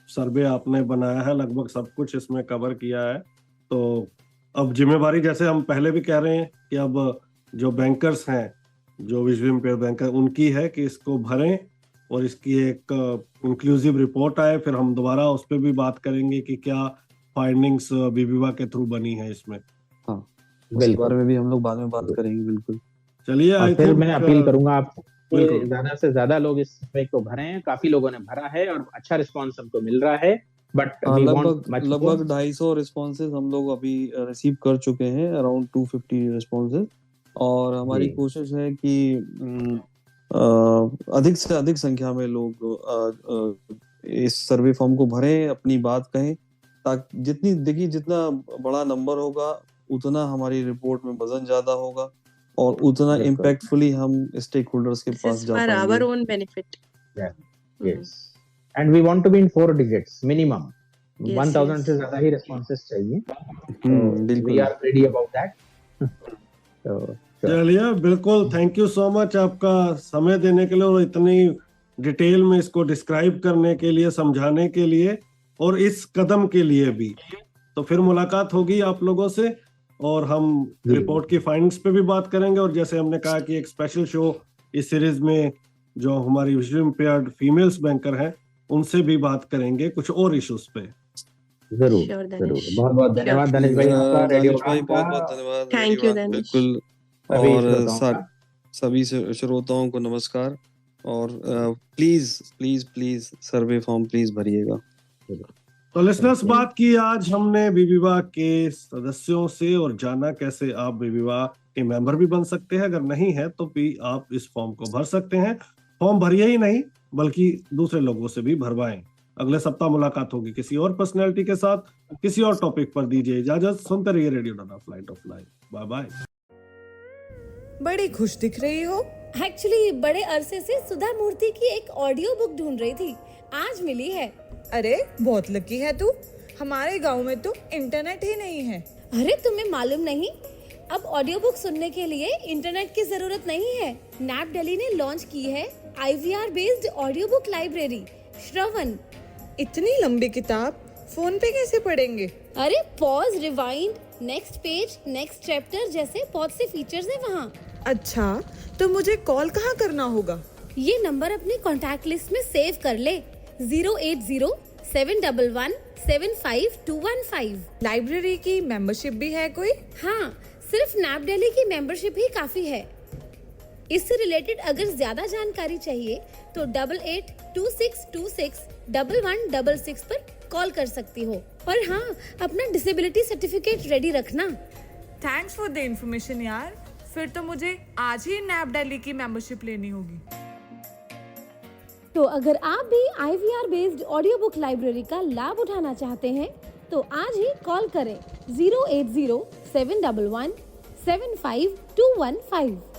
सर्वे आपने बनाया है, लगभग सब कुछ इसमें कवर किया है। तो अब जिम्मेवारी, जैसे हम पहले भी कह रहे हैं कि अब जो बैंकर्स हैं, जो विजुअली इम्पेयर्ड बैंकर, उनकी है कि इसको भरें और इसकी एक इंक्लूसिव रिपोर्ट आए। फिर हम दोबारा उस पर भी बात करेंगे कि क्या फाइंडिंग्स विविवा के थ्रू बनी है इसमें। हाँ, उसके बिल्कुल। बारे में भी हम लोग बाद में बात करेंगे। बिल्कुल। चलिए, और आई फिर थिंक मैं अपील करूंगा आपसे बिल्कुल। कि ज्यादा से ज्यादा लोग इस सर्वे को भरें। काफी लोगों ने भरा है और अच्छा रिस्पांस हमको मिल रहा है, बट वी वांट मच लगभग 250 रिस्पॉन्सेज हम लोग अभी रिसीव कर चुके हैं, अराउंड 250 रिस्पॉन्सेज। और हमारी जी। कोशिश है कि अधिक से अधिक संख्या में लोग इस सर्वे फॉर्म को भरें, अपनी बात कहें, ताकि जितना बड़ा नंबर होगा उतना हमारी रिपोर्ट में वजन ज्यादा होगा और उतना बिल्कुल। इम्पैक्टफुली हम स्टेक होल्डर्स के This पास is जा for पाएंगे। our own benefit. Yes. And we want to be in 4 digits minimum. Yes, 1000 yes. से ज्यादा ही responses चाहिए। बिल्कुल। We are ready about that. So, sure. चलिए, बिल्कुल। थैंक यू सो मच आपका समय देने के लिए और इतनी डिटेल में इसको डिस्क्राइब करने के लिए, समझाने के लिए और इस कदम के लिए भी। तो फिर मुलाकात होगी आप लोगों से और हम जी। रिपोर्ट की फाइंडिंग्स पे भी बात करेंगे। और जैसे हमने कहा कि एक स्पेशल शो इस सीरीज में जो हमारी विजुअली इम्पेयर्ड फीमेल्स बैंकर हैं उनसे भी बात करेंगे कुछ और इश्यूज पे। जरूर Sure, जरूर। Danish. बहुत बहुत धन्यवाद दानिश भाई आपका, रेडियो दानिश भाई उड़ान का। बहुत धन्यवाद। Thank रेडियो you, उड़ान, Danish. बिल्कुल। सभी और श्रोताओं का। सभी श्रोताओं को नमस्कार। और please please please survey form please भरिएगा। तो लिसनर्स, बात की आज हमने विविवा के सदस्यों से और जाना कैसे आप विविवा के मेंबर भी बन सकते हैं। अगर नहीं है तो भी आप इस फॉर्म को भर सकते हैं। फॉर्म भरिए ही नहीं बल्कि दूसरे लोगों से भी भरवाएं। अगले सप्ताह मुलाकात होगी किसी और पर्सनैलिटी के साथ, किसी और टॉपिक पर। दीजिए इजाजत, सुनते रहिए radio data flight of life. Bye bye. बड़ी खुश दिख रही हो। एक्चुअली बड़े अरसे से सुधा मूर्ति की एक ऑडियो बुक ढूंढ रही थी, आज मिली है। अरे बहुत लकी है तू, हमारे गांव में तो इंटरनेट ही नहीं है। अरे तुम्हें मालूम नहीं, अब ऑडियो बुक सुनने के लिए इंटरनेट की जरूरत नहीं है। नैप दिल्ली ने लॉन्च की है IVR based audio book library Shravan. इतनी लंबी किताब फोन पे कैसे पढ़ेंगे? अरे pause, rewind, next page, next chapter जैसे बहुत से फीचर्स हैं वहाँ। अच्छा, तो मुझे कॉल कहाँ करना होगा? ये नंबर अपने कॉन्टैक्ट लिस्ट में सेव कर ले, 711-75215। लाइब्रेरी की मेंबरशिप भी है कोई? हाँ, सिर्फ नैप दिल्ली की मेंबरशिप ही काफी है। इससे रिलेटेड अगर ज्यादा जानकारी चाहिए तो 8826261166 पर कॉल कर सकती हो। और हाँ, अपना डिसेबिलिटी सर्टिफिकेट रेडी रखना। थैंक्स फॉर द इन्फॉर्मेशन यार। फिर तो मुझे आज ही नैप दिल्ली की मेंबरशिप लेनी होगी। तो अगर आप भी IVR based audio book library का लाभ उठाना चाहते हैं तो आज ही कॉल करें 080-711-75215।